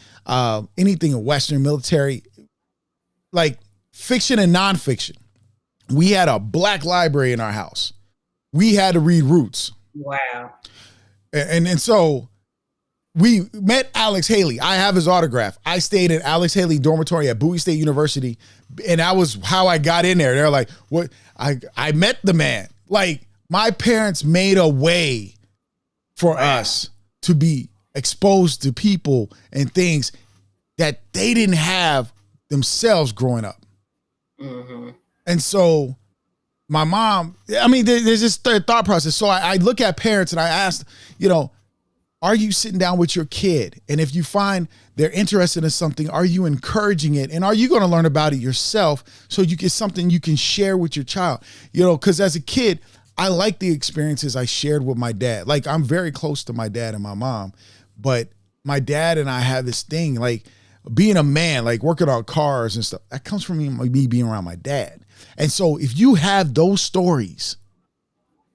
anything in Western military, like fiction and nonfiction. We had a black library in our house. We had to read Roots. Wow. And so we met Alex Haley. I have his autograph. I stayed in Alex Haley dormitory at Bowie State University. And that was how I got in there. They're like, what? I met the man. Like, my parents made a way for us to be exposed to people and things that they didn't have themselves growing up. Mm-hmm. And so my mom, I mean, there's this thought process. So I look at parents and I ask, are you sitting down with your kid? And if you find they're interested in something, are you encouraging it? And are you going to learn about it yourself so you get something you can share with your child? Because as a kid, I like the experiences I shared with my dad. Like, I'm very close to my dad and my mom, but my dad and I have this thing, like being a man, like working on cars and stuff, that comes from me being around my dad. And so if you have those stories,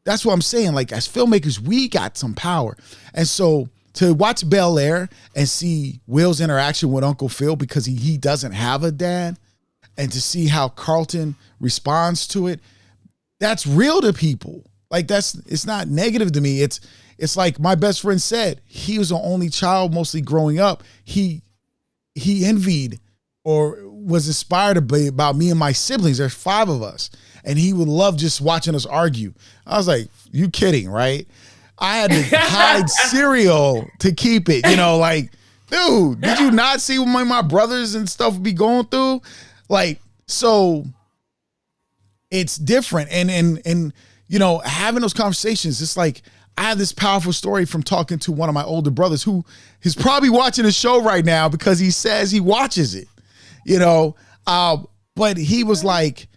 that's what I'm saying. Like, as filmmakers, we got some power. And so to watch Bel Air and see Will's interaction with Uncle Phil, because he doesn't have a dad, and to see how Carlton responds to it, that's real to people. Like, it's not negative to me. It's like my best friend said, he was the only child mostly growing up. He envied or was inspired about me and my siblings. There's 5 of us. And he would love just watching us argue. I was like, you kidding, right? I had to hide cereal to keep it, like, dude, did you not see what my brothers and stuff be going through? Like, so it's different. And having those conversations, it's like, I have this powerful story from talking to one of my older brothers who is probably watching the show right now because he says he watches it, but he was like,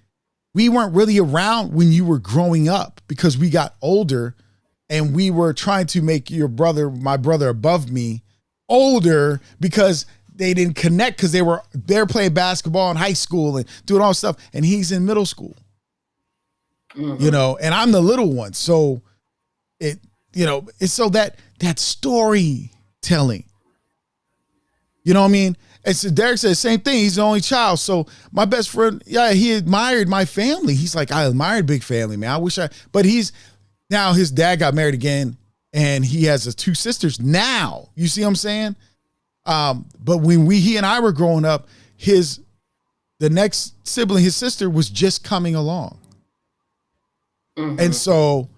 we weren't really around when you were growing up because we got older and we were trying to make my brother above me older because they didn't connect because they're playing basketball in high school and doing all this stuff. And he's in middle school, and I'm the little one. So it's so that storytelling, you know what I mean? And so Derek said the same thing. He's the only child. So my best friend, he admired my family. He's like, I admired big family, man. But now his dad got married again and he has 2 sisters now. You see what I'm saying? But when he and I were growing up, the next sibling, his sister, was just coming along. Mm-hmm. And so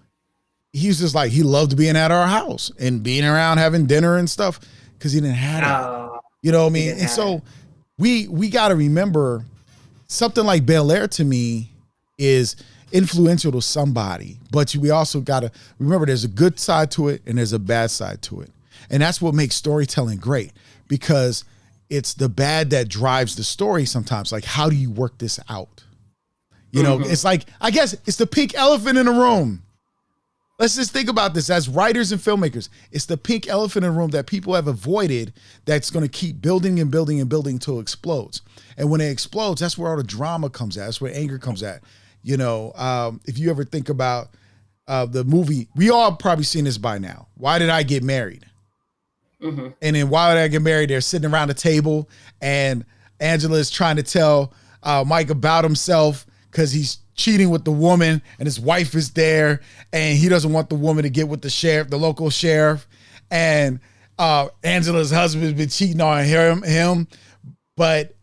he's just like, he loved being at our house and being around having dinner and stuff because he didn't have it. You know what I mean? And so we got to remember something like Bel Air to me is influential to somebody, but we also got to remember there's a good side to it and there's a bad side to it. And that's what makes storytelling great, because it's the bad that drives the story sometimes. Like, how do you work this out? It's like, I guess it's the pink elephant in the room. Let's just think about this as writers and filmmakers. It's the pink elephant in the room that people have avoided that's going to keep building and building and building until it explodes. And when it explodes, that's where all the drama comes at. That's where anger comes at. If you ever think about the movie, we all probably seen this by now. Why Did I Get Married? Mm-hmm. And then Why Did I Get Married? They're sitting around the table and Angela is trying to tell Mike about himself because he's cheating with the woman and his wife is there and he doesn't want the woman to get with the local sheriff. And Angela's husband's been cheating on him, but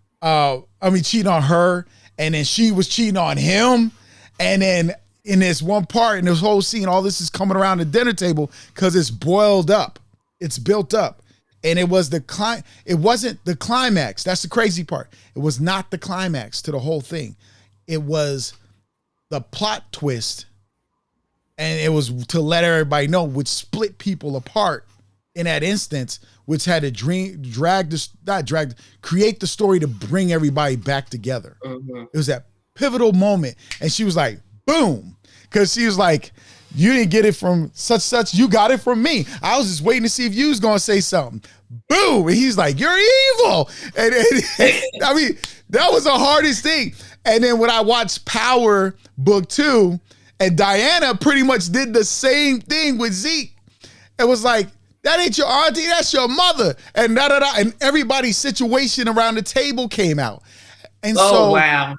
cheating on her. And then she was cheating on him. And then in this one part, in this whole scene, all this is coming around the dinner table because it's boiled up. It's built up. And it wasn't the climax. That's the crazy part. It was not the climax to the whole thing. It was the plot twist. And it was to let everybody know, which split people apart in that instance, which had to create the story to bring everybody back together. Mm-hmm. It was that pivotal moment. And she was like, boom. Because she was like, you didn't get it from such, you got it from me. I was just waiting to see if you was going to say something. Boom. And he's like, you're evil. And I mean, that was the hardest thing. And then when I watched Power Book 2, and Diana pretty much did the same thing with Zeke. It was like, that ain't your auntie, that's your mother. And and everybody's situation around the table came out. And so wow.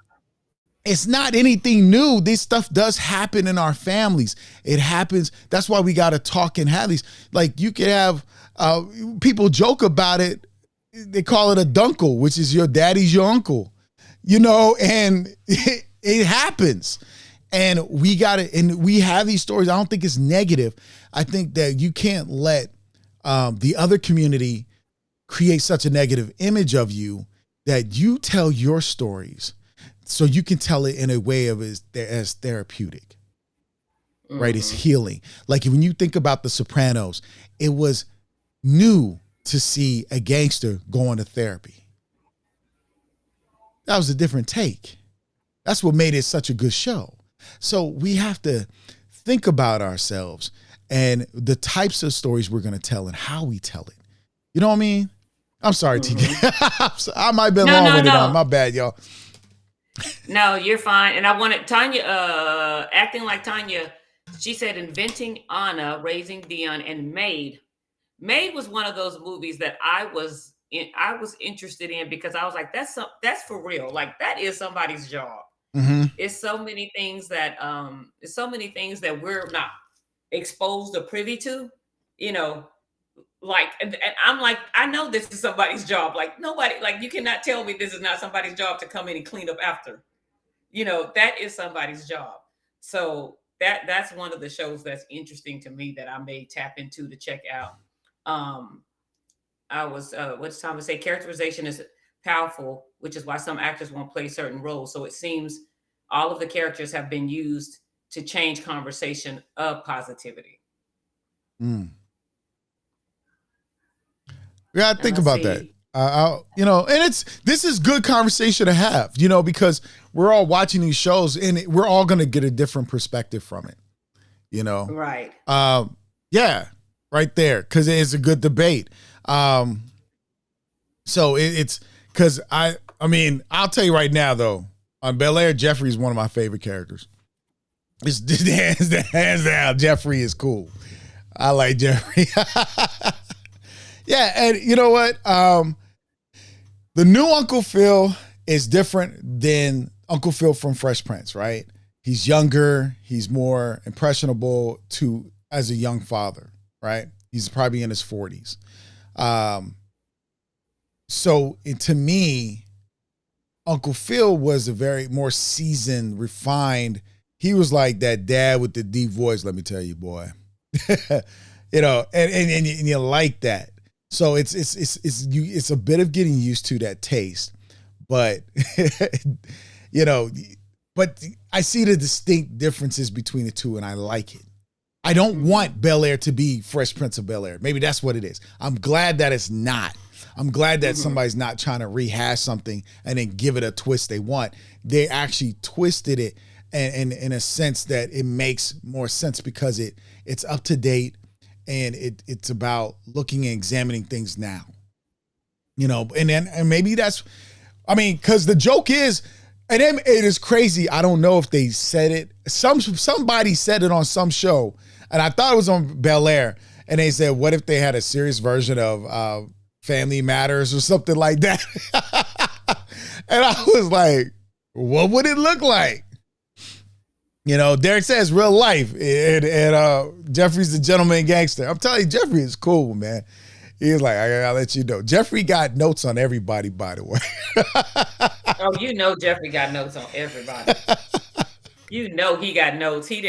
It's not anything new. This stuff does happen in our families. It happens. That's why we got to talk and have these. Like, you could have people joke about it. They call it a dunkle, which is your daddy's your uncle, and it happens. And we got it. And we have these stories. I don't think it's negative. I think that you can't let the other community create such a negative image of you that you tell your stories so you can tell it in a way of as therapeutic, right? It's healing. Like when you think about The Sopranos, it was new to see a gangster going to therapy. That was a different take. That's what made it such a good show. So we have to think about ourselves and the types of stories we're going to tell and how we tell it. You know what I mean? I'm sorry, TK. I might have been long-winded on. My bad, y'all. No, you're fine. And I wanted Tanya, acting like Tanya. She said, inventing Anna, raising Dion, and Maid. Maid was one of those movies that I was interested in because I was like, that's for real. Like, that is somebody's job. Mm-hmm. It's so many things that we're not exposed or privy to, you know. Like, and I'm like, I know this is somebody's job. Like, nobody, like, you cannot tell me this is not somebody's job to come in and clean up after. You know, that is somebody's job. So that's one of the shows that's interesting to me that I may tap into to check out. I was what's Tom would say, characterization is powerful, which is why some actors won't play certain roles. So it seems all of the characters have been used to change conversation of positivity. Yeah, I think about that. You know, and this is good conversation to have, you know, because we're all watching these shows and we're all going to get a different perspective from it, you know? Right. Yeah, right there. Cause it's a good debate. So it's cause I mean, I'll tell you right now though, on Bel-Air, Jeffrey is one of my favorite characters. It's hands down. Jeffrey is cool. I like Jeffrey. Yeah, and you know what? The new Uncle Phil is different than Uncle Phil from Fresh Prince, right? He's younger. He's more impressionable as a young father, right? He's probably in his 40s. So to me, Uncle Phil was a very more seasoned, refined. He was like that dad with the deep voice. Let me tell you, boy. You know, and you like that. So it's a bit of getting used to that taste, but you know, but I see the distinct differences between the two, and I like it. I don't want Bel-Air to be Fresh Prince of Bel-Air. Maybe that's what it is. I'm glad that it's not. I'm glad that somebody's not trying to rehash something and then give it a twist they want. They actually twisted it and in a sense that it makes more sense because it's up to date. And it's about looking and examining things now, you know, and maybe that's, I mean, because the joke is, and then it is crazy. I don't know if they said it. Somebody said it on some show, and I thought it was on Bel-Air, and they said, what if they had a serious version of Family Matters or something like that? And I was like, what would it look like? You know, Derek says real life, and Jeffrey's the gentleman gangster. I'm telling you, Jeffrey is cool, man. He's like, I gotta let you know. Jeffrey got notes on everybody, by the way. Oh, you know, Jeffrey got notes on everybody. You know, he got notes. He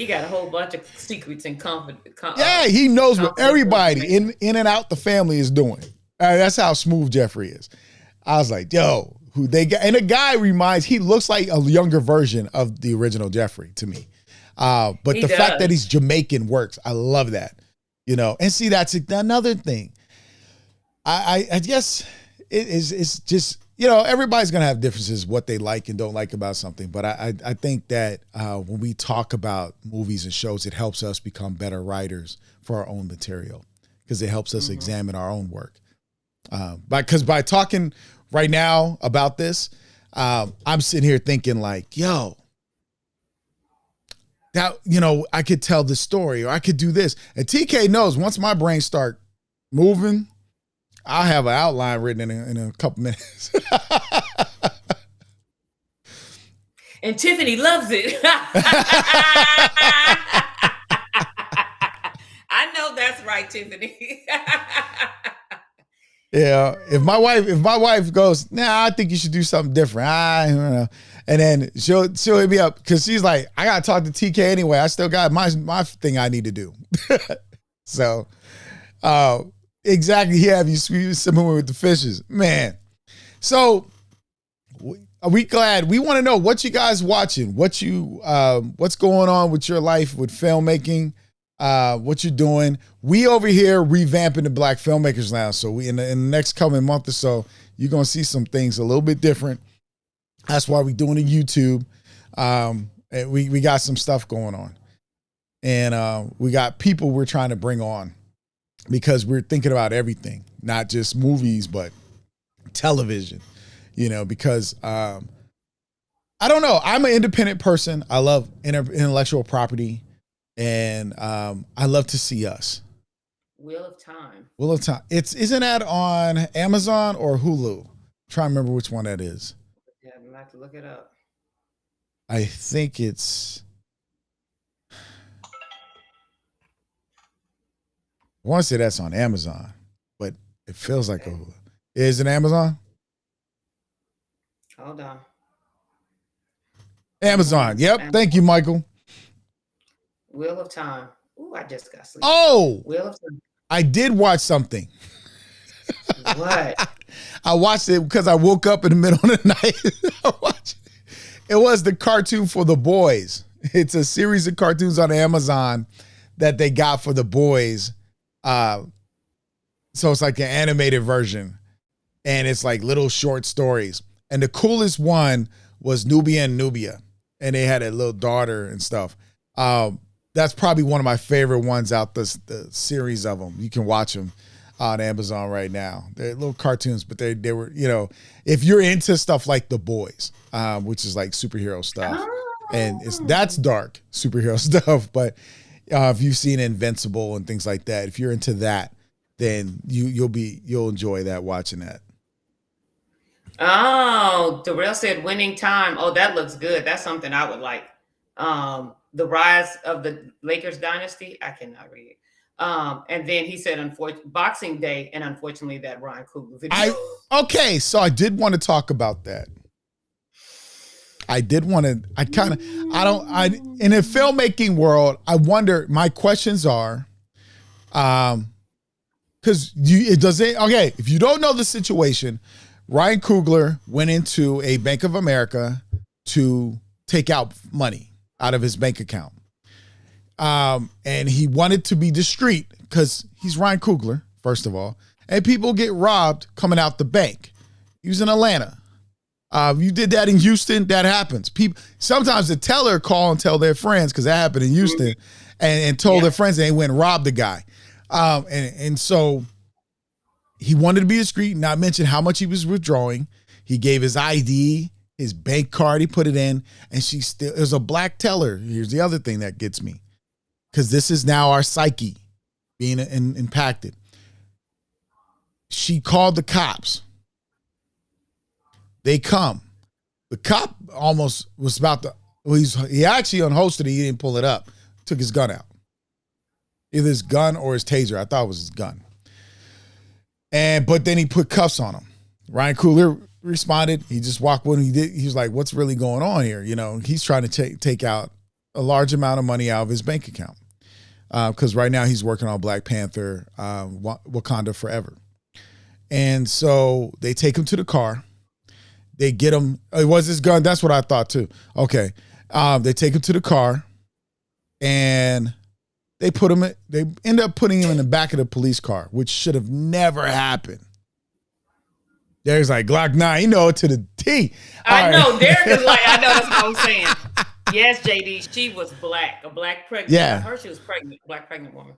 got a whole bunch of secrets and confidence. Yeah, he knows what everybody in and out the family is doing. That's how smooth Jeffrey is. I was like, yo. Who they got, and the guy he looks like a younger version of the original Jeffrey to me. But the fact that he's Jamaican works. I love that, you know, and see, that's another thing. I guess it's just, you know, everybody's going to have differences, what they like and don't like about something. But I think that when we talk about movies and shows, it helps us become better writers for our own material because it helps us examine our own work. Because by talking right now about this, I'm sitting here thinking like, yo, that, you know, I could tell this story or I could do this. And TK knows once my brain start moving, I'll have an outline written in a couple minutes. And Tiffany loves it. I know that's right, Tiffany. Yeah, if my wife goes, nah, I think you should do something different. You know. And then she'll hit me up because she's like, I gotta talk to TK anyway. I still got my thing I need to do. So, exactly. Yeah, you swimming with the fishes, man. So, are we glad? We want to know what you guys watching. What's going on with your life with filmmaking. What you're doing. We over here revamping the Black Filmmakers Lounge. So we in the next coming month or so, you're gonna see some things a little bit different. That's why we're doing a YouTube. And we got some stuff going on. And we got people we're trying to bring on because we're thinking about everything, not just movies, but television, because I don't know. I'm an independent person. I love intellectual property, and I love to see us. Wheel of Time. Wheel of Time. Isn't that on Amazon or Hulu? I'm trying to remember which one that is. Yeah, I'm gonna have to look it up. I think it's. I want to say that's on Amazon, but it feels like a Hulu. Is it Amazon? Hold on. Amazon. Yep. Amazon. Thank you, Michael. Wheel of Time. Ooh, I just got sleep. Oh, Wheel of Time. I did watch something. What? I watched it because I woke up in the middle of the night. I watched it. It was the cartoon for the boys. It's a series of cartoons on Amazon that they got for the boys. So it's like an animated version, and it's like little short stories. And the coolest one was Nubia and Nubia, and they had a little daughter and stuff. That's probably one of my favorite ones out the series of them. You can watch them on Amazon right now. They're little cartoons, but they were, if you're into stuff like The Boys, which is like superhero stuff, and that's dark superhero stuff. But if you've seen Invincible and things like that, if you're into that, then you'll enjoy that, watching that. Oh, Darrell said Winning Time. Oh, that looks good. That's something I would like. The Rise of the Lakers Dynasty. I cannot read it. And then he said, Boxing Day, and unfortunately that Ryan Coogler video. Okay, so I did want to talk about that. In the filmmaking world, I wonder, my questions are, because if you don't know the situation, Ryan Coogler went into a Bank of America to take out money out of his bank account. And he wanted to be discreet because he's Ryan Coogler, first of all, and people get robbed coming out the bank. He was in Atlanta. You did that in Houston, that happens. Sometimes the teller call and tell their friends, because that happened in Houston, and told their friends, and they went and robbed the guy. And so he wanted to be discreet, not mention how much he was withdrawing. He gave his ID, his bank card, he put it in, and it was a black teller. Here's the other thing that gets me, because this is now our psyche being impacted. She called the cops. They come. The cop almost was about to, he actually unholstered it. He didn't pull it up. Took his gun out. Either his gun or his taser. I thought it was his gun. But then he put cuffs on him. Ryan Coogler responded. He just walked when he did. He was like, what's really going on here? He's trying to take out a large amount of money out of his bank account. Because right now he's working on Black Panther, Wakanda Forever. And so they take him to the car. They get him. It was his gun. That's what I thought too. Okay. They take him to the car, and they end up putting him in the back of the police car, which should have never happened. There's like Glock 9, to the T. I know. Derek is like, I know, that's what I'm saying. Yes, JD, she was black, a black pregnant. Yeah. I heard she was pregnant, black pregnant woman.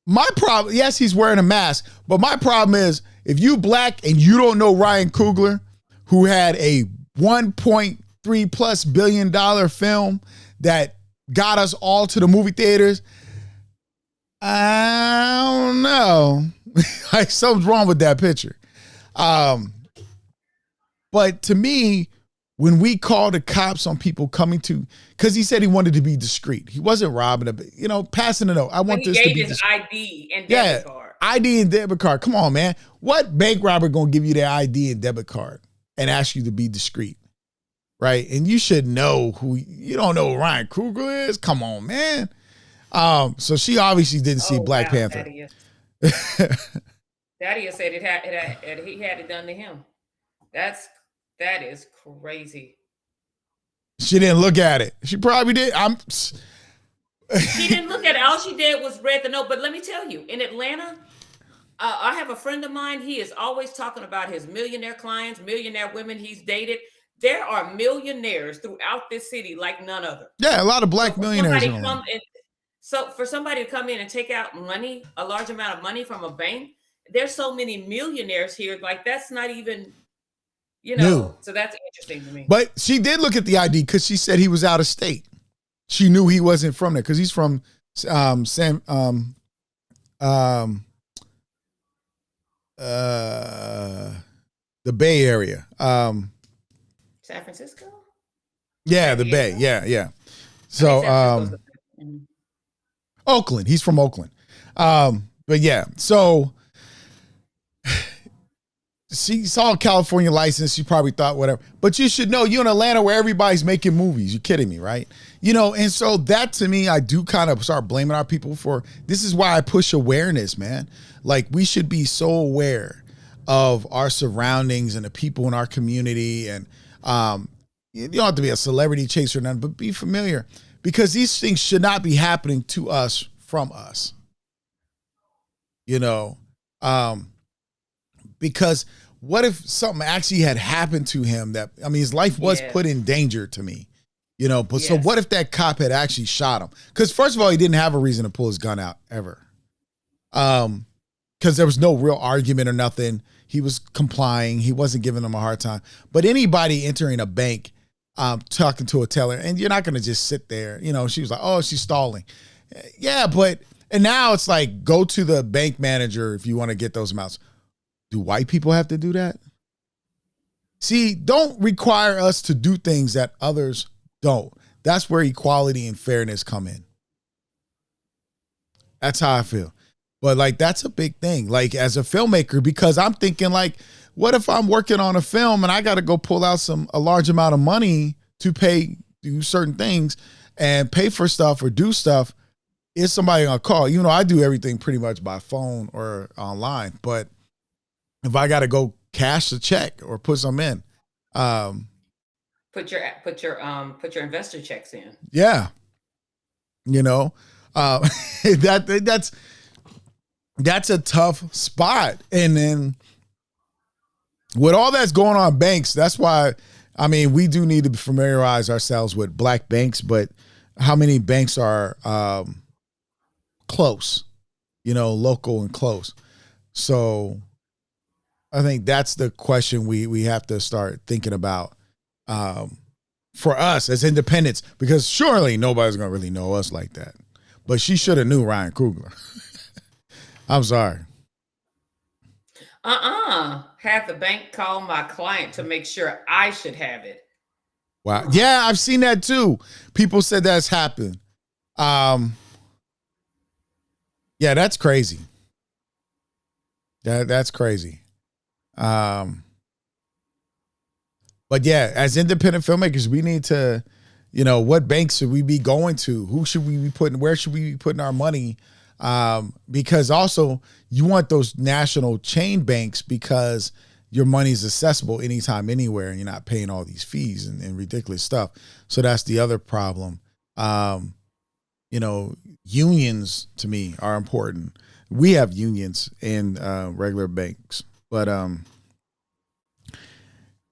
My problem, yes, he's wearing a mask, but my problem is, if you black and you don't know Ryan Coogler, who had a $1.3+ billion film that got us all to the movie theaters, I don't know. Like, something's wrong with that picture. But to me, when we call the cops on people coming to, because he said he wanted to be discreet. He wasn't robbing passing a note. I want this to be. He gave his ID and debit card. ID and debit card. Come on, man. What bank robber gonna give you their ID and debit card and ask you to be discreet? Right? And you should know you don't know who Ryan Coogler is? Come on, man. So she obviously didn't see Black Panther. Daddy said he had it done to him. That is crazy. She didn't look at it. She probably did. She didn't look at it. All she did was read the note. But let me tell you, in Atlanta, I have a friend of mine. He is always talking about his millionaire clients, millionaire women he's dated. There are millionaires throughout this city like none other. Yeah, a lot of black So millionaires in Atlanta. So for somebody to come in and take out money, a large amount of money from a bank, there's so many millionaires here. Like that's not even, New. so that's interesting to me. But she did look at the ID because she said he was out of state. She knew he wasn't from there because he's from the Bay Area. San Francisco? Yeah, the Bay. Yeah. So Oakland. He's from Oakland. But yeah, so she saw a California license. She probably thought whatever. But you should know, you're in Atlanta where everybody's making movies. You're kidding me, right? And so that to me, I do kind of start blaming our people for, this is why I push awareness, man. Like we should be so aware of our surroundings and the people in our community. And you don't have to be a celebrity chaser or nothing, but be familiar because these things should not be happening to us from us. Because what if something actually had happened to him his life was put in danger to me, but so what if that cop had actually shot him? Because first of all, he didn't have a reason to pull his gun out ever. Because there was no real argument or nothing. He was complying. He wasn't giving them a hard time. But anybody entering a bank, talking to a teller, and you're not going to just sit there. She was like, oh, she's stalling. Yeah, and now it's like, go to the bank manager if you want to get those amounts. Do white people have to do that? See, don't require us to do things that others don't. That's where equality and fairness come in. That's how I feel. But like, that's a big thing. Like as a filmmaker, because I'm thinking like, what if I'm working on a film and I got to go pull out a large amount of money to do certain things and pay for stuff or do stuff? Is somebody gonna call? I do everything pretty much by phone or online, but if I got to go cash the check or put some in, put your investor checks in. Yeah, that's a tough spot. And then with all that's going on banks, that's why we do need to familiarize ourselves with black banks. But how many banks are close? Local and close. So I think that's the question we have to start thinking about for us as independents, because surely nobody's going to really know us like that. But she should have knew Ryan Coogler. I'm sorry. Have the bank call my client to make sure I should have it. Wow. Yeah, I've seen that too. People said that's happened. Yeah, that's crazy. That's crazy. But yeah, as independent filmmakers, we need to, what banks should we be going to? Who should we be putting? Where should we be putting our money? Because also you want those national chain banks because your money is accessible anytime, anywhere, and you're not paying all these fees and ridiculous stuff. So that's the other problem. Unions to me are important. We have unions in regular banks, but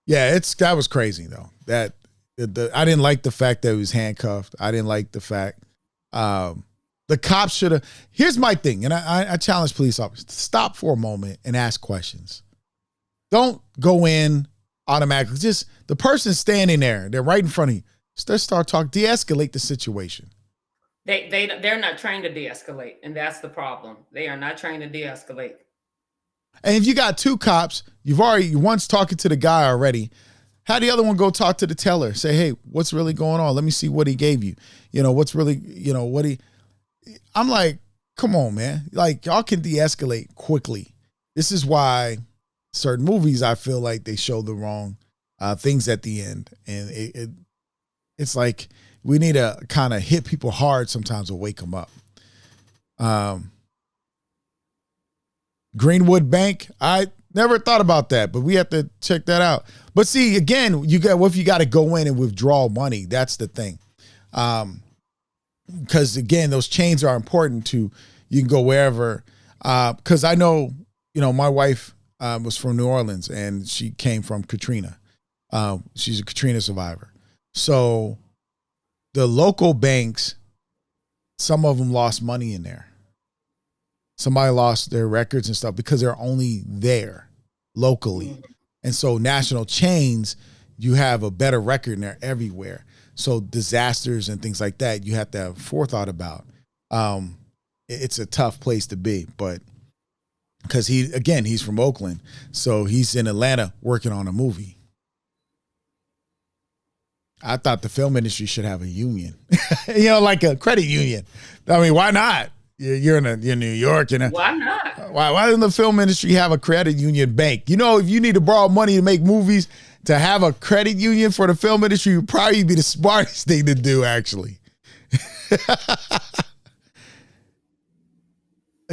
yeah, that was crazy though. That I didn't like the fact that he was handcuffed. I didn't like the fact the cops should have. Here's my thing, and I challenge police officers to stop for a moment and ask questions. Don't go in automatically. Just the person standing there, they're right in front of you. Just start talking, de-escalate the situation. They're not trained to de-escalate, and that's the problem. They are not trained to de-escalate. And if you got two cops, you once talking to the guy already. Have the other one go talk to the teller. Say, hey, what's really going on? Let me see what he gave you. What's really, what he. I'm like, come on, man. Like, y'all can de-escalate quickly. This is why certain movies, I feel like they show the wrong things at the end. And it's like we need to kind of hit people hard sometimes to wake them up. Greenwood Bank, I never thought about that, but we have to check that out. But see, again, what if you got to go in and withdraw money? That's the thing. Because again, those chains are important you can go wherever. Because I know, my wife was from New Orleans and she came from Katrina. She's a Katrina survivor. So the local banks, some of them lost money in there. Somebody lost their records and stuff because they're only there locally. And so national chains, you have a better record and they're everywhere. So disasters and things like that, you have to have forethought about. It's a tough place to be, but because he's from Oakland. So he's in Atlanta working on a movie. I thought the film industry should have a union, like a credit union. I mean, why not? You're in New York. Why not? Why doesn't the film industry have a credit union bank? If you need to borrow money to make movies, to have a credit union for the film industry would probably be the smartest thing to do, actually.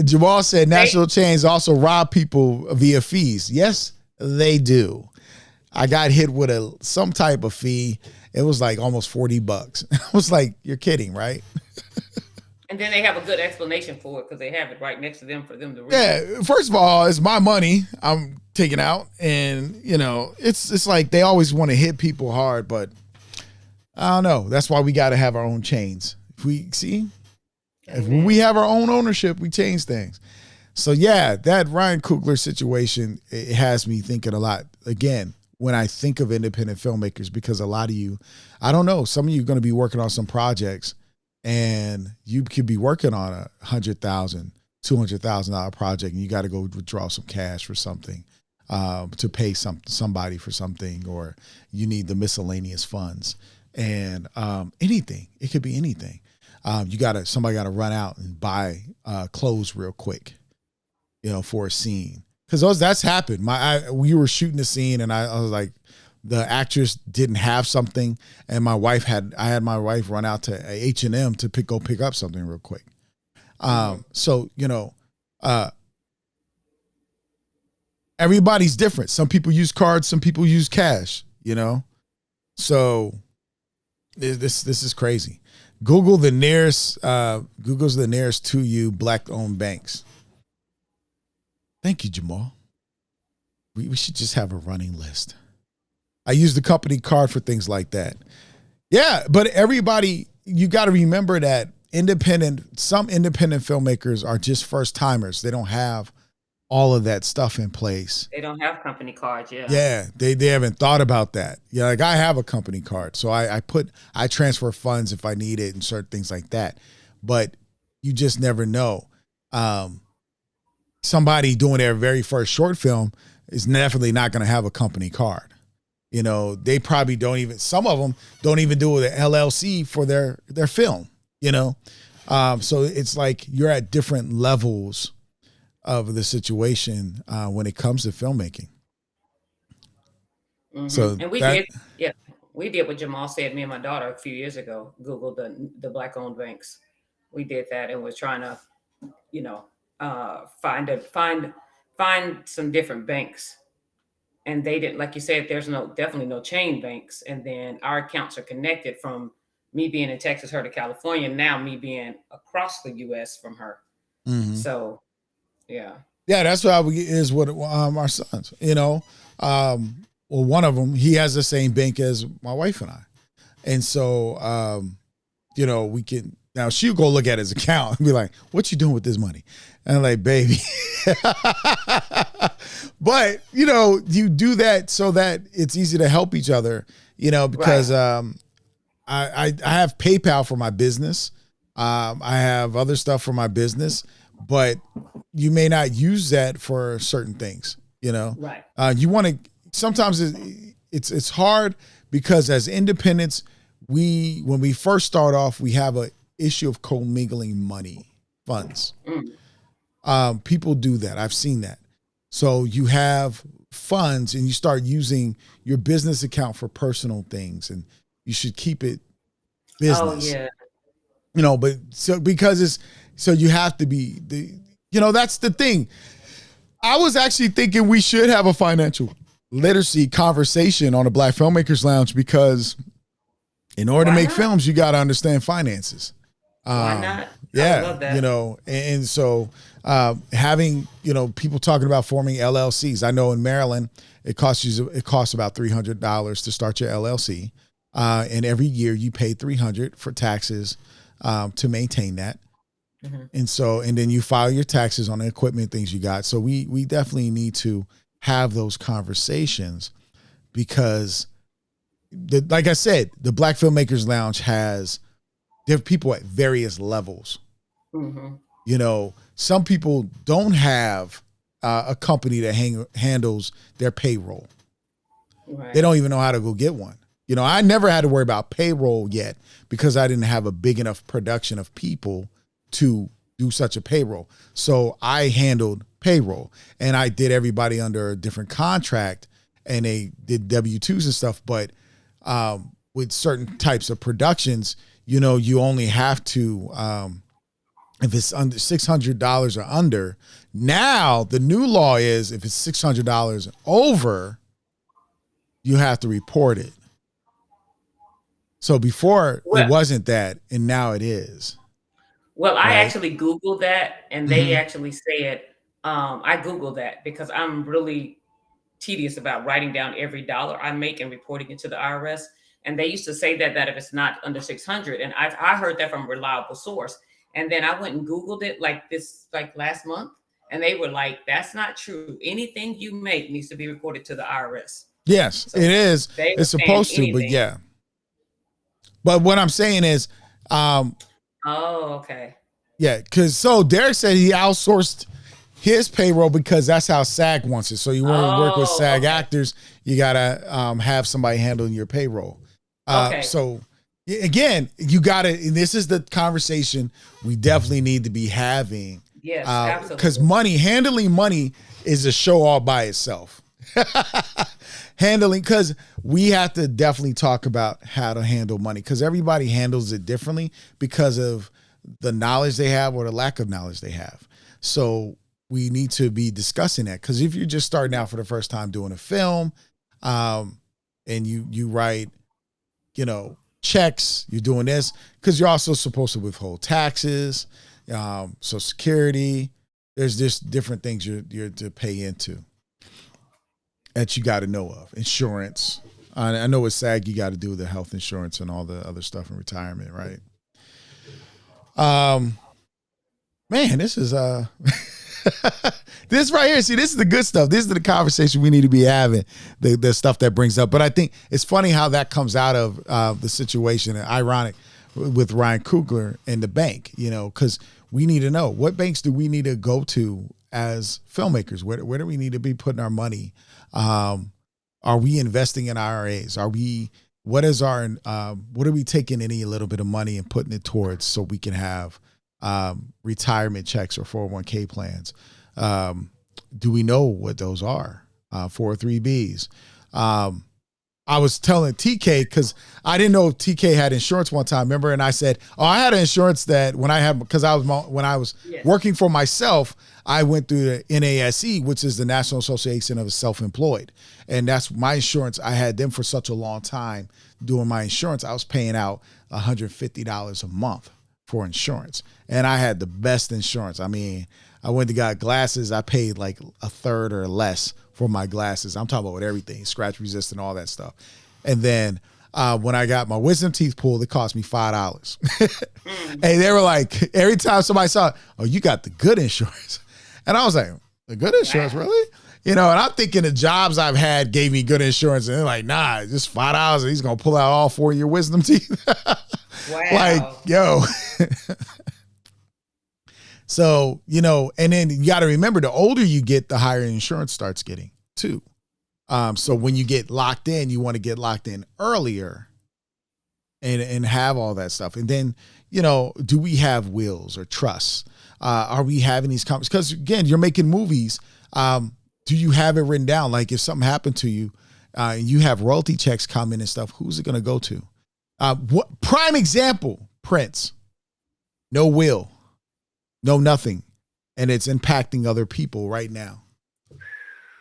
Jamal said national chains also rob people via fees. Yes, they do. I got hit with some type of fee. It was like almost $40. I was like, you're kidding, right? And then they have a good explanation for it because they have it right next to them for them to read. Yeah, first of all, it's my money I'm taking out. And, it's like they always want to hit people hard, but I don't know. That's why we got to have our own chains. If we have our own ownership, we change things. So, yeah, that Ryan Coogler situation, it has me thinking a lot. Again, when I think of independent filmmakers, because a lot of you, I don't know, some of you are going to be working on some projects and you could be working on a $100,000, $200,000 project and you got to go withdraw some cash for something, to pay somebody for something, or you need the miscellaneous funds and anything. It could be anything. Somebody got to run out and buy clothes real quick, for a scene. Because that's happened. We were shooting a scene and I was like, the actress didn't have something, and I had my wife run out to H&M to pick up something real quick. So everybody's different. Some people use cards, some people use cash. So this is crazy. Google's the nearest to you black-owned banks. Thank you, Jamal. We should just have a running list. I use the company card for things like that. Yeah, but everybody, you got to remember that some independent filmmakers are just first timers. They don't have all of that stuff in place. They don't have company cards, yeah. Yeah, they haven't thought about that. Yeah, like I have a company card, so I transfer funds if I need it and certain things like that. But you just never know. Somebody doing their very first short film is definitely not going to have a company card. They probably some of them don't even do an LLC for their film, So it's like you're at different levels of the situation when it comes to filmmaking. Mm-hmm. So and we did what Jamal said. Me and my daughter a few years ago Googled the black-owned banks. We did that and was trying to, find some different banks. And they didn't, like you said, there's definitely no chain banks. And then our accounts are connected from me being in Texas, her to California, now me being across the U.S. from her. Mm-hmm. So, yeah. Yeah, that's how it is with our sons, Well, one of them, he has the same bank as my wife and I. And so, we can, now she'll go look at his account and be like, what you doing with this money? And I'm like, baby. But, you do that so that it's easy to help each other, because right. I have PayPal for my business. I have other stuff for my business, but you may not use that for certain things, Right. You want to, sometimes it's hard because as independents, when we first start off, we have a issue of commingling funds. People do that. I've seen that. So you have funds and you start using your business account for personal things, and you should keep it business. Oh yeah. But because you have to be that's the thing. I was actually thinking we should have a financial literacy conversation on the Black Filmmakers Lounge, because in order to make films, you got to understand finances. Why not? Yeah, I love that. and so Having, people talking about forming LLCs. I know in Maryland, it costs about $300 to start your LLC. And every year you pay $300 for taxes, to maintain that. Mm-hmm. And then you file your taxes on the equipment, things you got. So we definitely need to have those conversations, because like I said, the Black Filmmakers Lounge there are people at various levels. Mm-hmm. Some people don't have a company that handles their payroll. Right. They don't even know how to go get one. I never had to worry about payroll yet, because I didn't have a big enough production of people to do such a payroll. So I handled payroll, and I did everybody under a different contract, and they did W-2s and stuff. But with certain types of productions, you only have to, if it's under $600 or under. Now the new law is, if it's $600 over, you have to report it. So before it wasn't that, and now it is. Well, I actually Googled that, and they actually said, I Googled that because I'm really tedious about writing down every dollar I make and reporting it to the IRS. And they used to say that if it's not under 600, and I heard that from a reliable source. And then I went and Googled it like last month, and they were like, that's not true. Anything you make needs to be reported to the IRS. Yes, so it is. It's supposed to, but yeah. But what I'm saying is, okay. Yeah, because Derek said he outsourced his payroll because that's how SAG wants it. So you want to work with SAG actors, you gotta have somebody handling your payroll. So again, you gotta. And this is the conversation we definitely need to be having. Yes, absolutely. Because handling money is a show all by itself. Because we have to definitely talk about how to handle money, because everybody handles it differently because of the knowledge they have or the lack of knowledge they have. So we need to be discussing that, because if you're just starting out for the first time doing a film, and you write, checks, you're doing this, because you're also supposed to withhold taxes, Social Security. There's just different things you're to pay into that you got to know of. Insurance. I know with SAG, you got to do the health insurance and all the other stuff in retirement, right? Man, this is this right here. See, this is the good stuff. This is the conversation we need to be having. The stuff that brings up. But I think it's funny how that comes out of the situation. Ironic with Ryan Coogler and the bank. Because we need to know, what banks do we need to go to as filmmakers? Where do we need to be putting our money? Are we investing in IRAs? What are we taking any little bit of money and putting it towards, so we can have retirement checks or 401k plans? Do we know what those are? 403bs. I was telling TK, because I didn't know TK had insurance one time, remember? And I said, I had an insurance that when I was working for myself, I went through the NASE, which is the National Association of Self-Employed. And that's my insurance. I had them for such a long time doing my insurance. I was paying out $150 a month for insurance. And I had the best insurance. I mean, I went to got glasses. I paid like a third or less for my glasses. I'm talking about with everything, scratch resistant, all that stuff. And then when I got my wisdom teeth pulled, it cost me $5. And they were like, every time somebody saw, you got the good insurance. And I was like, the good insurance, really? And I'm thinking the jobs I've had gave me good insurance. And they're like, nah, just $5 and he's going to pull out all 4 of your wisdom teeth. Wow. Like, yo. So, and then you got to remember, the older you get, the higher insurance starts getting too. So when you get locked in, you want to get locked in earlier and have all that stuff. And then, do we have wills or trusts? Are we having these conversations? Because again, you're making movies. Do you have it written down? Like if something happened to you, you have royalty checks coming and stuff, who's it going to go to? What prime example, Prince, no will. No, nothing. And it's impacting other people right now.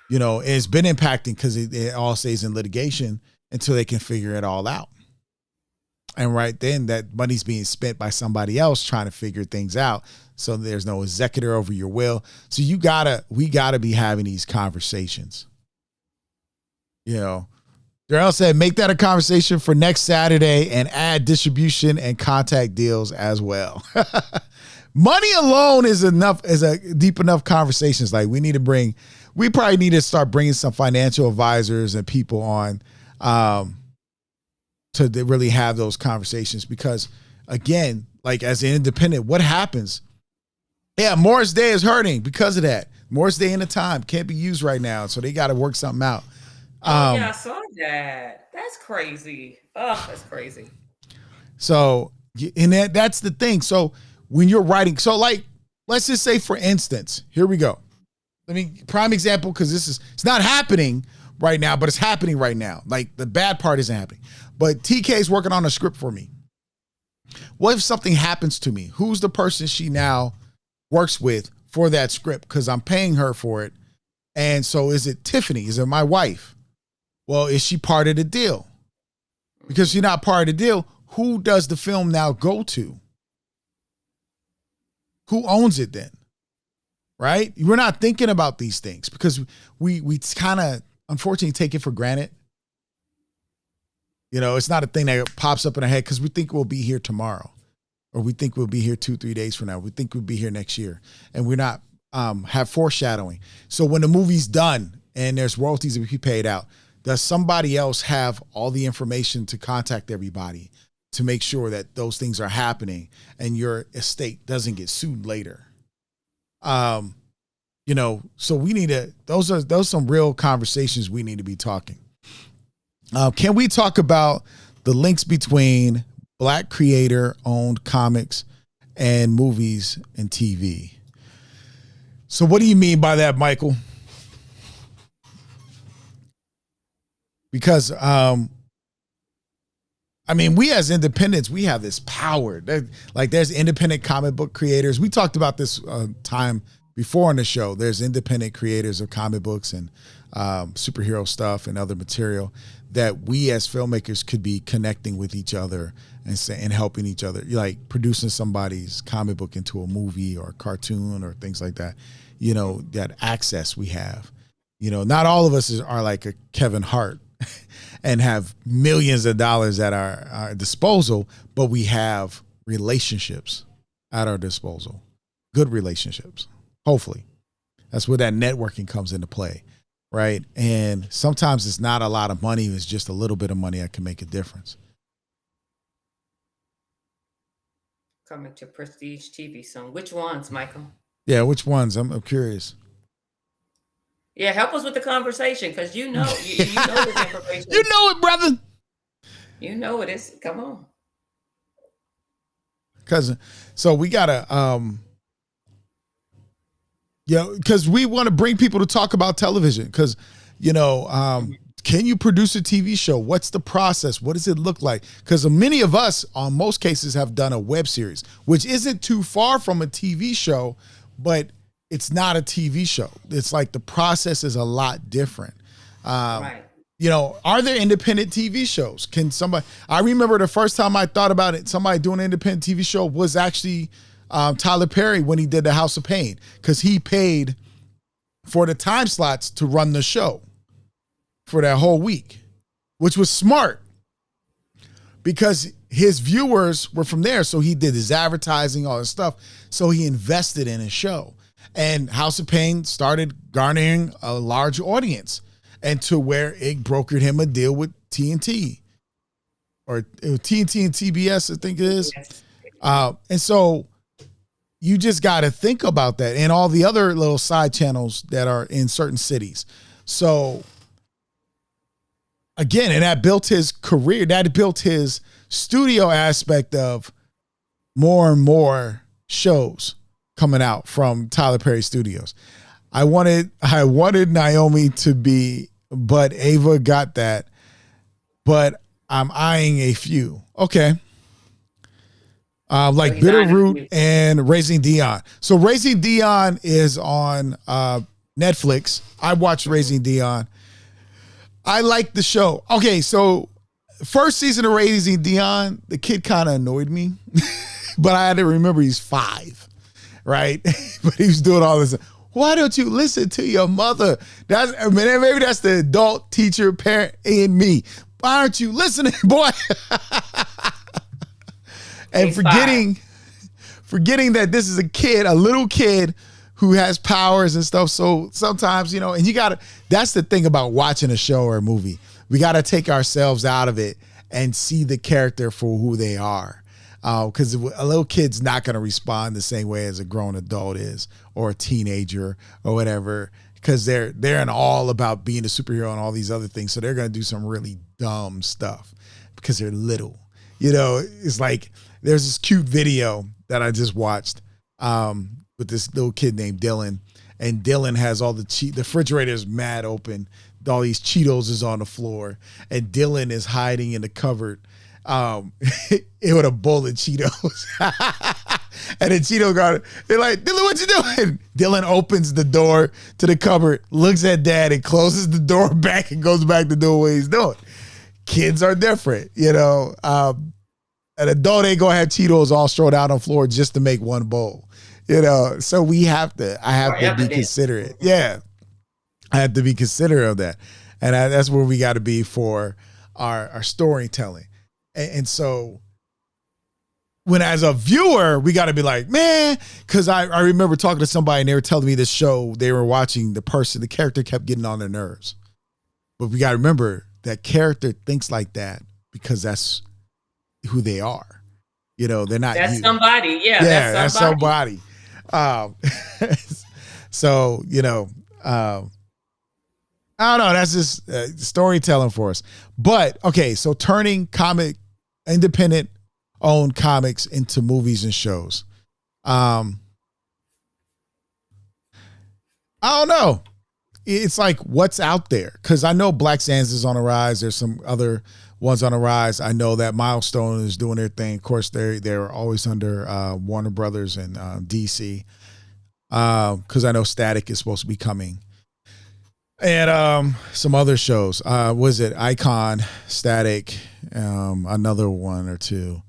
It's been impacting because it all stays in litigation until they can figure it all out. And right then that money's being spent by somebody else trying to figure things out. So there's no executor over your will. So we gotta be having these conversations. You know, Darrell said, make that a conversation for next Saturday and add distribution and contact deals as well. Money alone is a deep enough conversations. Like we probably need to start bringing some financial advisors and people on to really have those conversations, because again, like as an independent, what happens? Yeah, Morris Day is hurting because of that. Morris Day in the time can't be used right now, so they got to work something out. Yeah, I saw that. That's crazy. Oh, that's crazy. So, and that's the thing. So when you're writing, so like, let's just say, for instance, here we go. Prime example, because it's not happening right now, but it's happening right now. Like the bad part isn't happening. But TK is working on a script for me. What if something happens to me? Who's the person she now works with for that script? Because I'm paying her for it. And so is it Tiffany? Is it my wife? Well, is she part of the deal? Because she's not part of the deal, who does the film now go to? Who owns it then? Right? We're not thinking about these things because we kind of, unfortunately, take it for granted. You know, it's not a thing that pops up in our head because we think we'll be here tomorrow, or we think we'll be here 2-3 days from now. We think we'll be here next year, and we're not have foreshadowing. So when the movie's done and there's royalties that we paid out, does somebody else have all the information to contact everybody to make sure that those things are happening and your estate doesn't get sued later? You know, so we need to, those are some real conversations we need to be talking. Can we talk about the links between Black creator owned comics and movies and TV? So what do you mean by that, Michael? Because, we as independents, we have this power. Like there's independent comic book creators. We talked about this time before on the show. There's independent creators of comic books and superhero stuff and other material that we as filmmakers could be connecting with each other and helping each other, like producing somebody's comic book into a movie or a cartoon or things like that. You know, that access we have. You know, not all of us are like a Kevin Hart and have millions of dollars at our disposal, but we have relationships at our disposal, good relationships. Hopefully, that's where that networking comes into play, right? And sometimes it's not a lot of money; it's just a little bit of money that can make a difference. Coming to Prestige TV soon. Which ones, Michael? Yeah, which ones? I'm curious. Yeah, help us with the conversation because you know this information. You know it, brother. You know it is. Come on. So we gotta because we want to bring people to talk about television. Because can you produce a TV show? What's the process? What does it look like? Because many of us, on most cases, have done a web series, which isn't too far from a TV show, but it's not a TV show. It's like the process is a lot different. Right. Are there independent TV shows? I remember the first time I thought about it, somebody doing an independent TV show was actually Tyler Perry when he did the House of Pain, because he paid for the time slots to run the show for that whole week, which was smart because his viewers were from there. So he did his advertising, all this stuff. So he invested in his show. And House of Pain started garnering a large audience, and to where it brokered him a deal with TNT or TNT and TBS, I think it is. Yes. And so you just got to think about that and all the other little side channels that are in certain cities. So again, and that built his career, that built his studio aspect of more and more shows coming out from Tyler Perry Studios. I wanted Naomi to be, but Ava got that. But I'm eyeing a few. Okay. Like Bitterroot and Raising Dion. So Raising Dion is on Netflix. I watched Raising Dion. I like the show. Okay, so first season of Raising Dion, the kid kind of annoyed me, but I had to remember he's 5, right? But he was doing all this. Why don't you listen to your mother? Maybe that's the adult teacher, parent, and me. Why aren't you listening, boy? And forgetting that this is a little kid who has powers and stuff. So sometimes, and that's the thing about watching a show or a movie. We got to take ourselves out of it and see the character for who they are. Because a little kid's not going to respond the same way as a grown adult is, or a teenager or whatever, because they're in all about being a superhero and all these other things. So they're going to do some really dumb stuff because they're little. It's like there's this cute video that I just watched with this little kid named Dylan, and Dylan has all the refrigerator is mad open. All these Cheetos is on the floor, and Dylan is hiding in the cupboard with a bowl of Cheetos. And the Cheeto guard, they're like, Dylan, what you doing? Dylan opens the door to the cupboard, looks at dad, and closes the door back and goes back to doing what he's doing. Kids are different, An adult ain't gonna have Cheetos all strewn out on the floor just to make one bowl, So I have to be considerate. Yeah. I have to be considerate of that. And that's where we got to be for our storytelling. And so when as a viewer, we got to be like, man, because I remember talking to somebody and they were telling me this show they were watching, the character kept getting on their nerves. But we got to remember that character thinks like that because that's who they are. They're not That's you. somebody. Yeah, that's somebody. So, I don't know. That's just storytelling for us. But, okay, so turning independent-owned comics into movies and shows. I don't know. It's like what's out there. Because I know Black Sands is on the rise. There's some other ones on the rise. I know that Milestone is doing their thing. Of course, they're always under Warner Brothers and DC. Because I know Static is supposed to be coming. And some other shows. Was it Icon, Static, another one or two.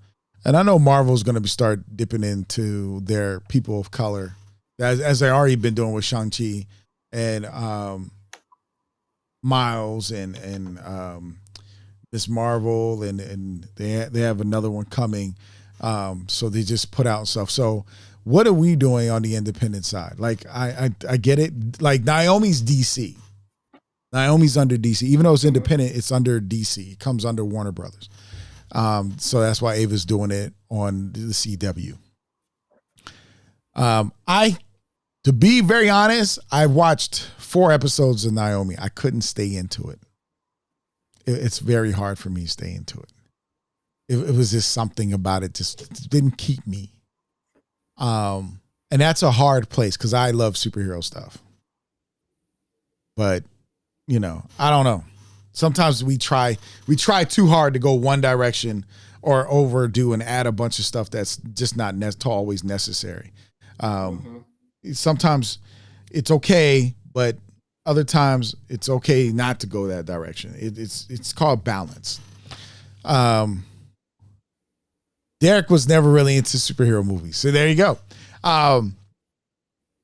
And I know Marvel's going to start dipping into their people of color, as they already been doing with Shang-Chi and Miles and Miss Marvel, and they have another one coming. So they just put out stuff. So what are we doing on the independent side? Like I get it. Like Naomi's DC. Naomi's under DC. Even though it's independent, it's under DC. It comes under Warner Brothers. So that's why Ava's doing it on the CW. To be very honest, I watched 4 episodes of Naomi. I couldn't stay into it. It's very hard for me to stay into it. It was just something about it just didn't keep me. And that's a hard place because I love superhero stuff. But I don't know. Sometimes we try too hard to go one direction or overdo and add a bunch of stuff that's just not always necessary. Sometimes it's okay, but other times it's okay not to go that direction. It's called balance. Derek was never really into superhero movies, so there you go. I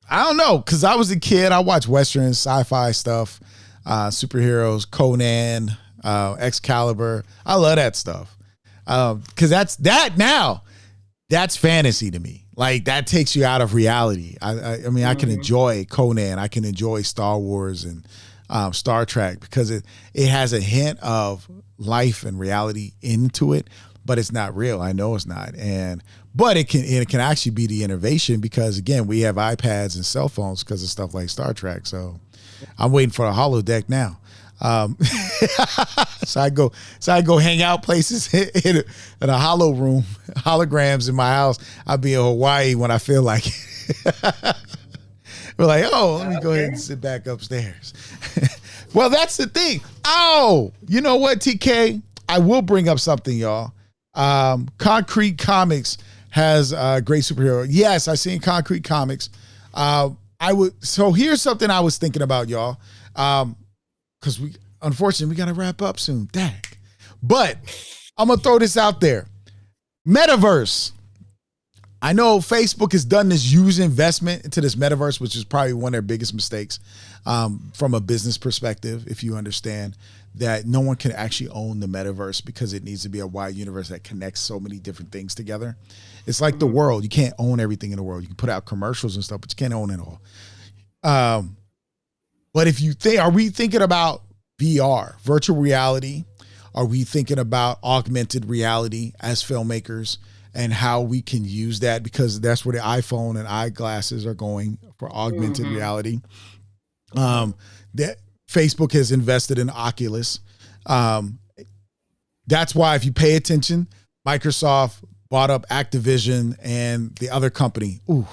don't know, because I was a kid. I watched westerns, sci-fi stuff. Superheroes, Conan, Excalibur. I love that stuff. Cause that's fantasy to me. Like that takes you out of reality. I mean, I can enjoy Conan. I can enjoy Star Wars and Star Trek because it has a hint of life and reality into it, but it's not real. I know it's not. But it can actually be the innovation because again, we have iPads and cell phones because of stuff like Star Trek. So I'm waiting for a holodeck now. So I go hang out places in a hollow room, holograms in my house. I'll be in Hawaii when I feel like it. We're like, let me go ahead and sit back upstairs. Well, that's the thing. Oh, you know what, TK? I will bring up something, y'all. Concrete Comics has a great superhero. Yes, I've seen Concrete Comics. So here's something I was thinking about, y'all. Because unfortunately, we got to wrap up soon. Dang. But I'm going to throw this out there. Metaverse. I know Facebook has done this huge investment into this metaverse, which is probably one of their biggest mistakes from a business perspective, if you understand that no one can actually own the metaverse because it needs to be a wide universe that connects so many different things together. It's like the world. You can't own everything in the world. You can put out commercials and stuff, but you can't own it all. But if you think, are we thinking about VR, virtual reality? Are we thinking about augmented reality as filmmakers and how we can use that? Because that's where the iPhone and eyeglasses are going for augmented reality. That Facebook has invested in Oculus. That's why if you pay attention, Microsoft bought up Activision and the other company. Ooh,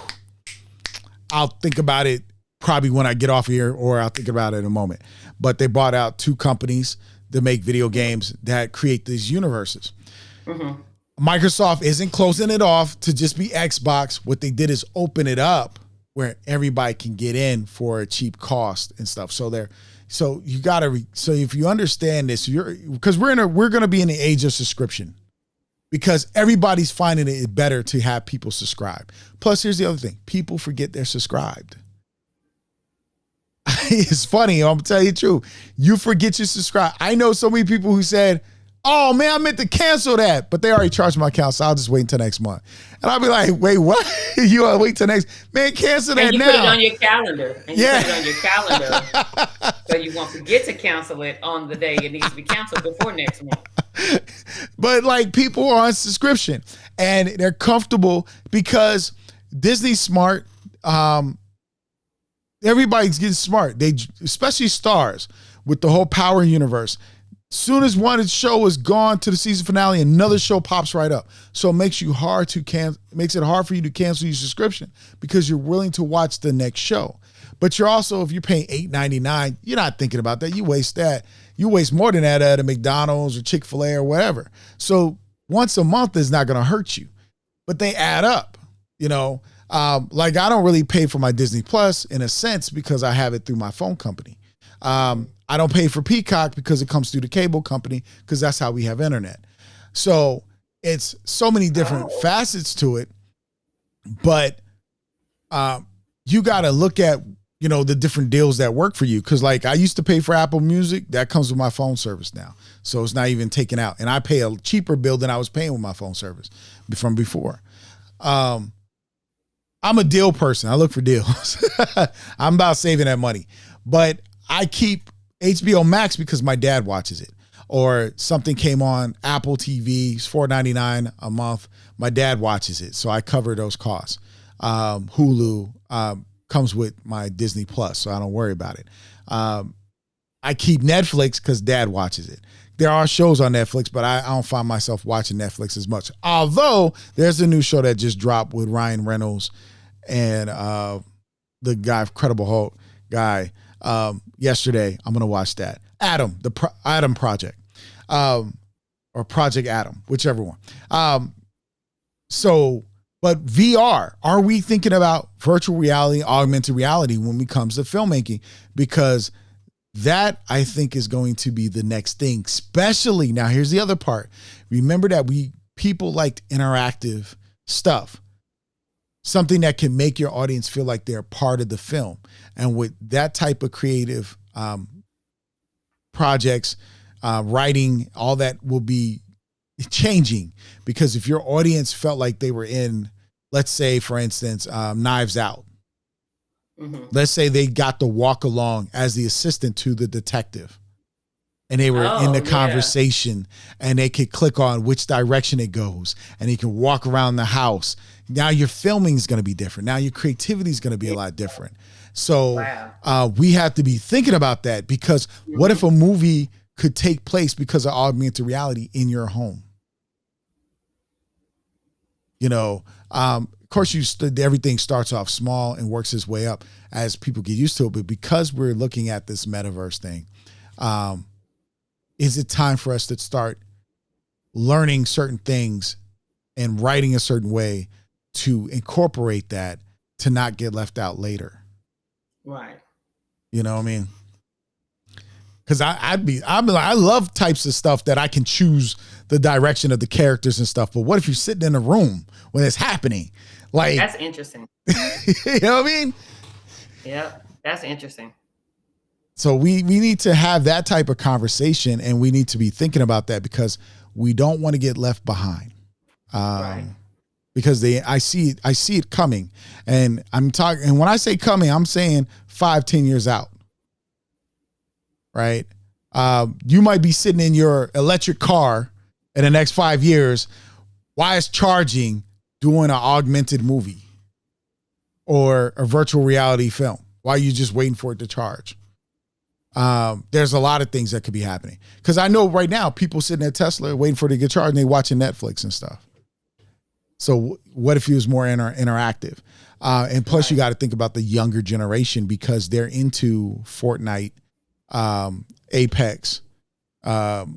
I'll think about it probably when I get off here, or I'll think about it in a moment. But they bought out two companies to make video games that create these universes. Microsoft isn't closing it off to just be Xbox. What they did is open it up where everybody can get in for a cheap cost and stuff. So you gotta. So if you understand this, because we're going to be in the age of subscription, because everybody's finding it better to have people subscribe. Plus, here's the other thing: people forget they're subscribed. It's funny. I'm telling you the truth. You forget you subscribe. I know so many people who said, "Oh man, I meant to cancel that," but they already charged my account, so I'll just wait until next month. And I'll be like, "Wait, what? You want to wait till next? Man, cancel that now." And you put it on your calendar. And you put it on your calendar, so you won't forget to cancel it on the day it needs to be canceled before next month. But like, people are on subscription and they're comfortable because Disney's smart. Everybody's getting smart. They, especially stars with the whole Power universe. Soon as one show is gone to the season finale, another show pops right up. So it makes you hard to makes it hard for you to cancel your subscription because you're willing to watch the next show. But you're also, if you're paying $8.99, you're not thinking about that. You waste that. You waste more than that at a McDonald's or Chick-fil-A or whatever. So once a month is not going to hurt you, but they add up, you know. Like, I don't really pay for my Disney Plus in a sense because I have it through my phone company. I don't pay for Peacock because it comes through the cable company because that's how we have internet. So it's so many different facets to it. But you got to look at, you know, the different deals that work for you. Because like, I used to pay for Apple Music. That comes with my phone service now. So it's not even taken out. And I pay a cheaper bill than I was paying with my phone service from before. I'm a deal person. I look for deals. I'm about saving that money. But I keep HBO Max because my dad watches it. Or something came on Apple TV, it's $4.99 a month. My dad watches it, so I cover those costs. Hulu comes with my Disney Plus, so I don't worry about it. I keep Netflix because dad watches it. There are shows on Netflix, but I don't find myself watching Netflix as much. Although there's a new show that just dropped with Ryan Reynolds and the guy, Incredible Hulk guy, yesterday. I'm gonna watch that. Adam, Adam Project, or Project Adam, whichever one. But VR, are we thinking about virtual reality, augmented reality when it comes to filmmaking? Because that, I think, is going to be the next thing. Especially now, here's the other part. Remember that people liked interactive stuff. Something that can make your audience feel like they're part of the film. And with that type of creative projects, writing, all that will be changing. Because if your audience felt like they were in, let's say, for instance, Knives Out. Mm-hmm. Let's say they got to walk along as the assistant to the detective. And they were in the conversation and they could click on which direction it goes. And you can walk around the house. Now your filming is going to be different. Now your creativity is going to be a lot different. So we have to be thinking about that, because what if a movie could take place because of augmented reality in your home? You know, of course, everything starts off small and works its way up as people get used to it. But because we're looking at this metaverse thing, is it time for us to start learning certain things and writing a certain way to incorporate that to not get left out later? Right. You know what I mean? Because I love types of stuff that I can choose the direction of the characters and stuff. But what if you're sitting in a room when it's happening? Like, that's interesting. You know what I mean? Yeah, that's interesting. So we need to have that type of conversation, and we need to be thinking about that because we don't want to get left behind. Right. Because I see it coming, and I'm talking. And when I say coming, I'm saying 5-10 years out. Right? You might be sitting in your electric car in the next 5 years. Why is charging doing an augmented movie or a virtual reality film? Why are you just waiting for it to charge? There's a lot of things that could be happening. Because I know right now people sitting at Tesla waiting for it to get charged and they watching Netflix and stuff. So what if he was more interactive? And plus you got to think about the younger generation because they're into Fortnite, Apex, God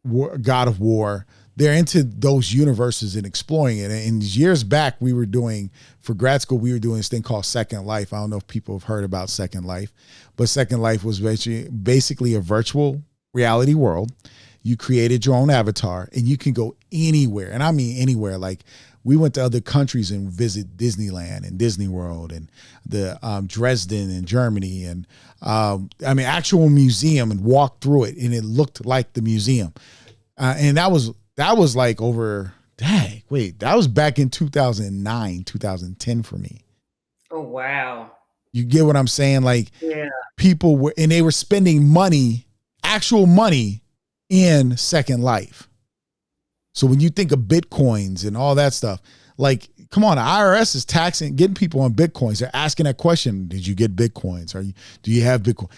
of War. They're into those universes and exploring it. And years back, for grad school, we were doing this thing called Second Life. I don't know if people have heard about Second Life, but Second Life was basically a virtual reality world. You created your own avatar and you can go anywhere. And I mean anywhere. Like we went to other countries and visit Disneyland and Disney World and the Dresden in Germany. And actual museum and walked through it and it looked like the museum. And that was like that was back in 2009, 2010 for me. Oh, wow. You get what I'm saying? Like people they were spending money, actual money in Second Life. So when you think of Bitcoins and all that stuff, like, come on, the IRS is getting people on Bitcoins. They're asking that question. Did you get Bitcoins? Do you have Bitcoin?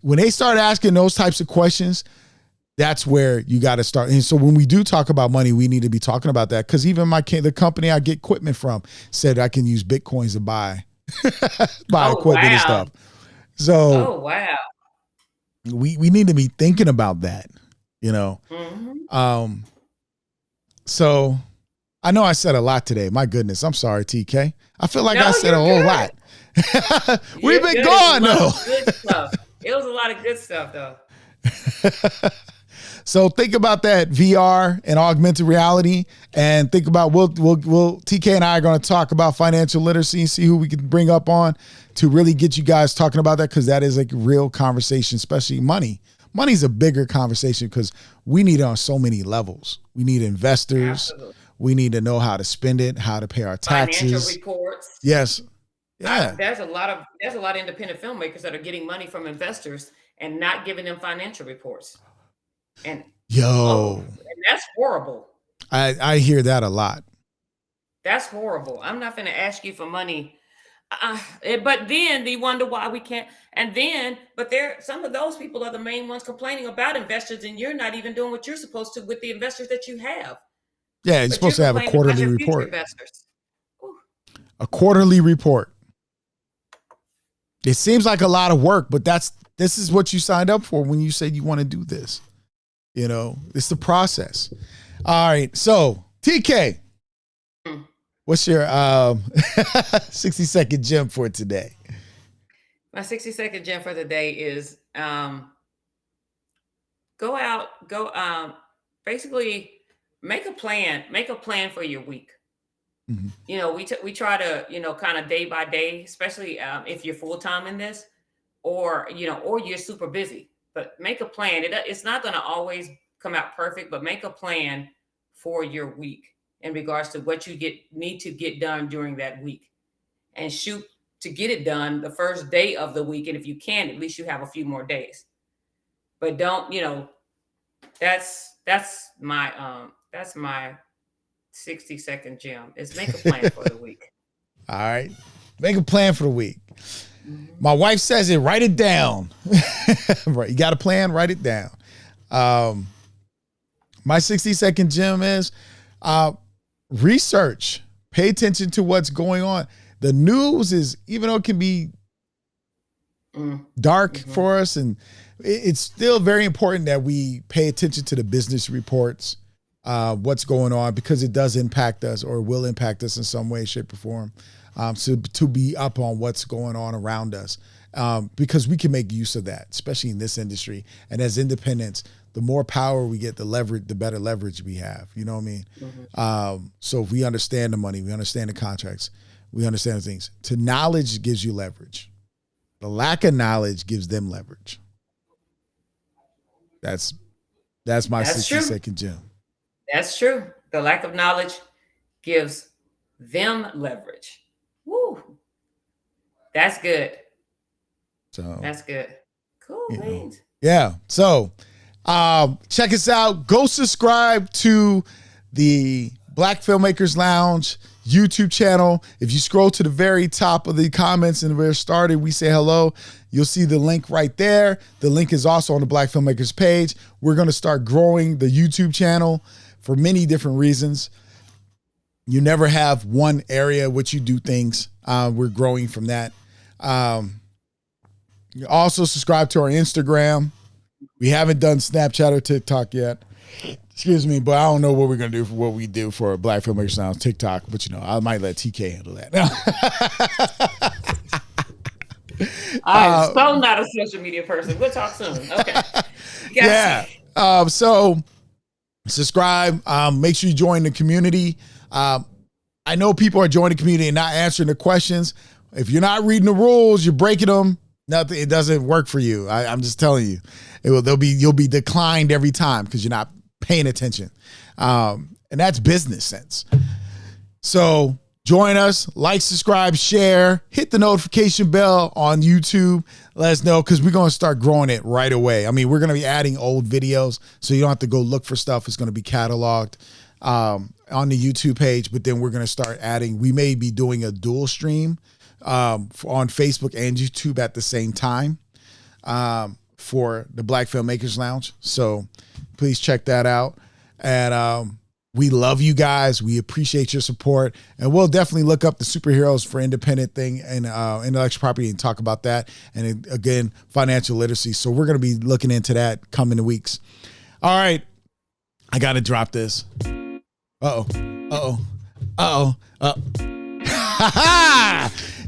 When they start asking those types of questions, that's where you got to start. And so when we do talk about money, we need to be talking about that. Because even the company I get equipment from said I can use Bitcoins to buy equipment and stuff. So we need to be thinking about that, you know? Mm-hmm. So I know I said a lot today. My goodness. I'm sorry, TK. I feel like I said a whole lot. We've been gone though. Good stuff. It was a lot of good stuff though. So think about that VR and augmented reality, and think about we'll TK and I are going to talk about financial literacy and see who we can bring up on to really get you guys talking about that, because that is a real conversation, especially money. Money's a bigger conversation because we need it on so many levels. We need investors. Absolutely. We need to know how to spend it, how to pay our taxes. Financial reports. Yes. Yeah. There's a lot of independent filmmakers that are getting money from investors and not giving them financial reports. And and that's horrible. I hear that a lot. That's horrible. I'm not going to ask you for money. But then they wonder why we can't. But some of those people are the main ones complaining about investors, and you're not even doing what you're supposed to with the investors that you have. Yeah, you're supposed to have a quarterly report. A quarterly report. It seems like a lot of work, but this is what you signed up for when you said you want to do this. You know, it's the process. All right. So TK, what's your 60-second gem for today? My 60-second gem for the day is basically make a plan for your week. Mm-hmm. You know, we try to, kind of day by day, especially if you're full-time in this or you're super busy. But make a plan. It's not going to always come out perfect, but make a plan for your week in regards to what you need to get done during that week, and shoot to get it done the first day of the week. And if you can, at least you have a few more days. But don't, that's my 60-second gem is make a plan for the week. All right, make a plan for the week. My wife says it, write it down. Right. You got a plan, write it down. My 60-second gem is research. Pay attention to what's going on. The news is, even though it can be dark for us, and it's still very important that we pay attention to the business reports, what's going on, because it does impact us or will impact us in some way, shape, or form. So to be up on what's going on around us because we can make use of that, especially in this industry. And as independents, the more power we get, the better leverage we have. You know what I mean? Mm-hmm. So if we understand the money, we understand the contracts, we understand the things. To knowledge gives you leverage. The lack of knowledge gives them leverage. That's my 60-second gem. That's true. The lack of knowledge gives them leverage. Woo. That's good. So that's good. Cool beans. Yeah. So check us out. Go subscribe to the Black Filmmakers Lounge YouTube channel. If you scroll to the very top of the comments and we're started, we say hello. You'll see the link right there. The link is also on the Black Filmmakers page. We're going to start growing the YouTube channel for many different reasons. You never have one area which you do things. We're growing from that. You also subscribe to our Instagram. We haven't done Snapchat or TikTok yet. Excuse me, but I don't know what we're going to do for what we do for Black Filmmakers Lounge TikTok, but I might let TK handle that. I'm so not a social media person. We'll talk soon. Okay. Yeah. So subscribe. Make sure you join the community. I know people are joining the community and not answering the questions. If you're not reading the rules, you're breaking them. Nothing. It doesn't work for you. I'm just telling you. You'll be declined every time because you're not paying attention. And that's business sense. So join us, like, subscribe, share, hit the notification bell on YouTube. Let us know because we're going to start growing it right away. I mean, we're going to be adding old videos so you don't have to go look for stuff. It's going to be cataloged on the YouTube page, but then we're going to start adding, we may be doing a dual stream on Facebook and YouTube at the same time for the Black Filmmakers Lounge. So please check that out. And we love you guys. We appreciate your support. And we'll definitely look up the superheroes for independent thing and intellectual property and talk about that. And again, financial literacy. So we're going to be looking into that coming weeks. All right. I got to drop this.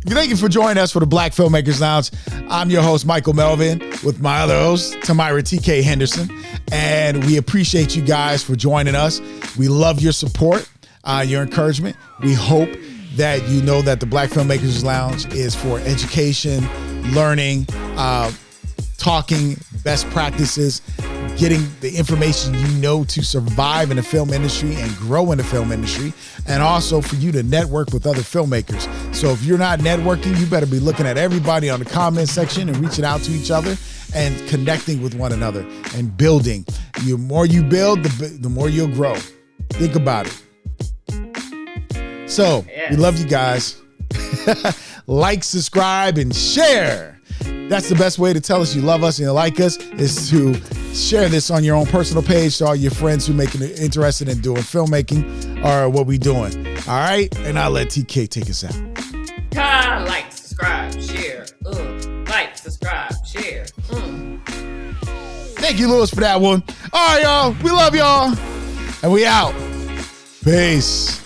Thank you for joining us for the Black Filmmakers Lounge. I'm your host, Michael Melvin, with my other host, TaMyra TK Henderson. And we appreciate you guys for joining us. We love your support, your encouragement. We hope that you know that the Black Filmmakers Lounge is for education, learning, talking, best practices, getting the information you know to survive in the film industry and grow in the film industry, and also for you to network with other filmmakers. So if you're not networking, you better be looking at everybody on the comment section and reaching out to each other and connecting with one another and building. The more you build, the more you'll grow. Think about it. So we love you guys. Like, subscribe, and share. That's the best way to tell us you love us and you like us, is to share this on your own personal page to all your friends who are interested in doing filmmaking or what we doing. All right? And I'll let TK take us out. Like, subscribe, share. Like, subscribe, share. Thank you, Lewis, for that one. All right, y'all. We love y'all. And we out. Peace.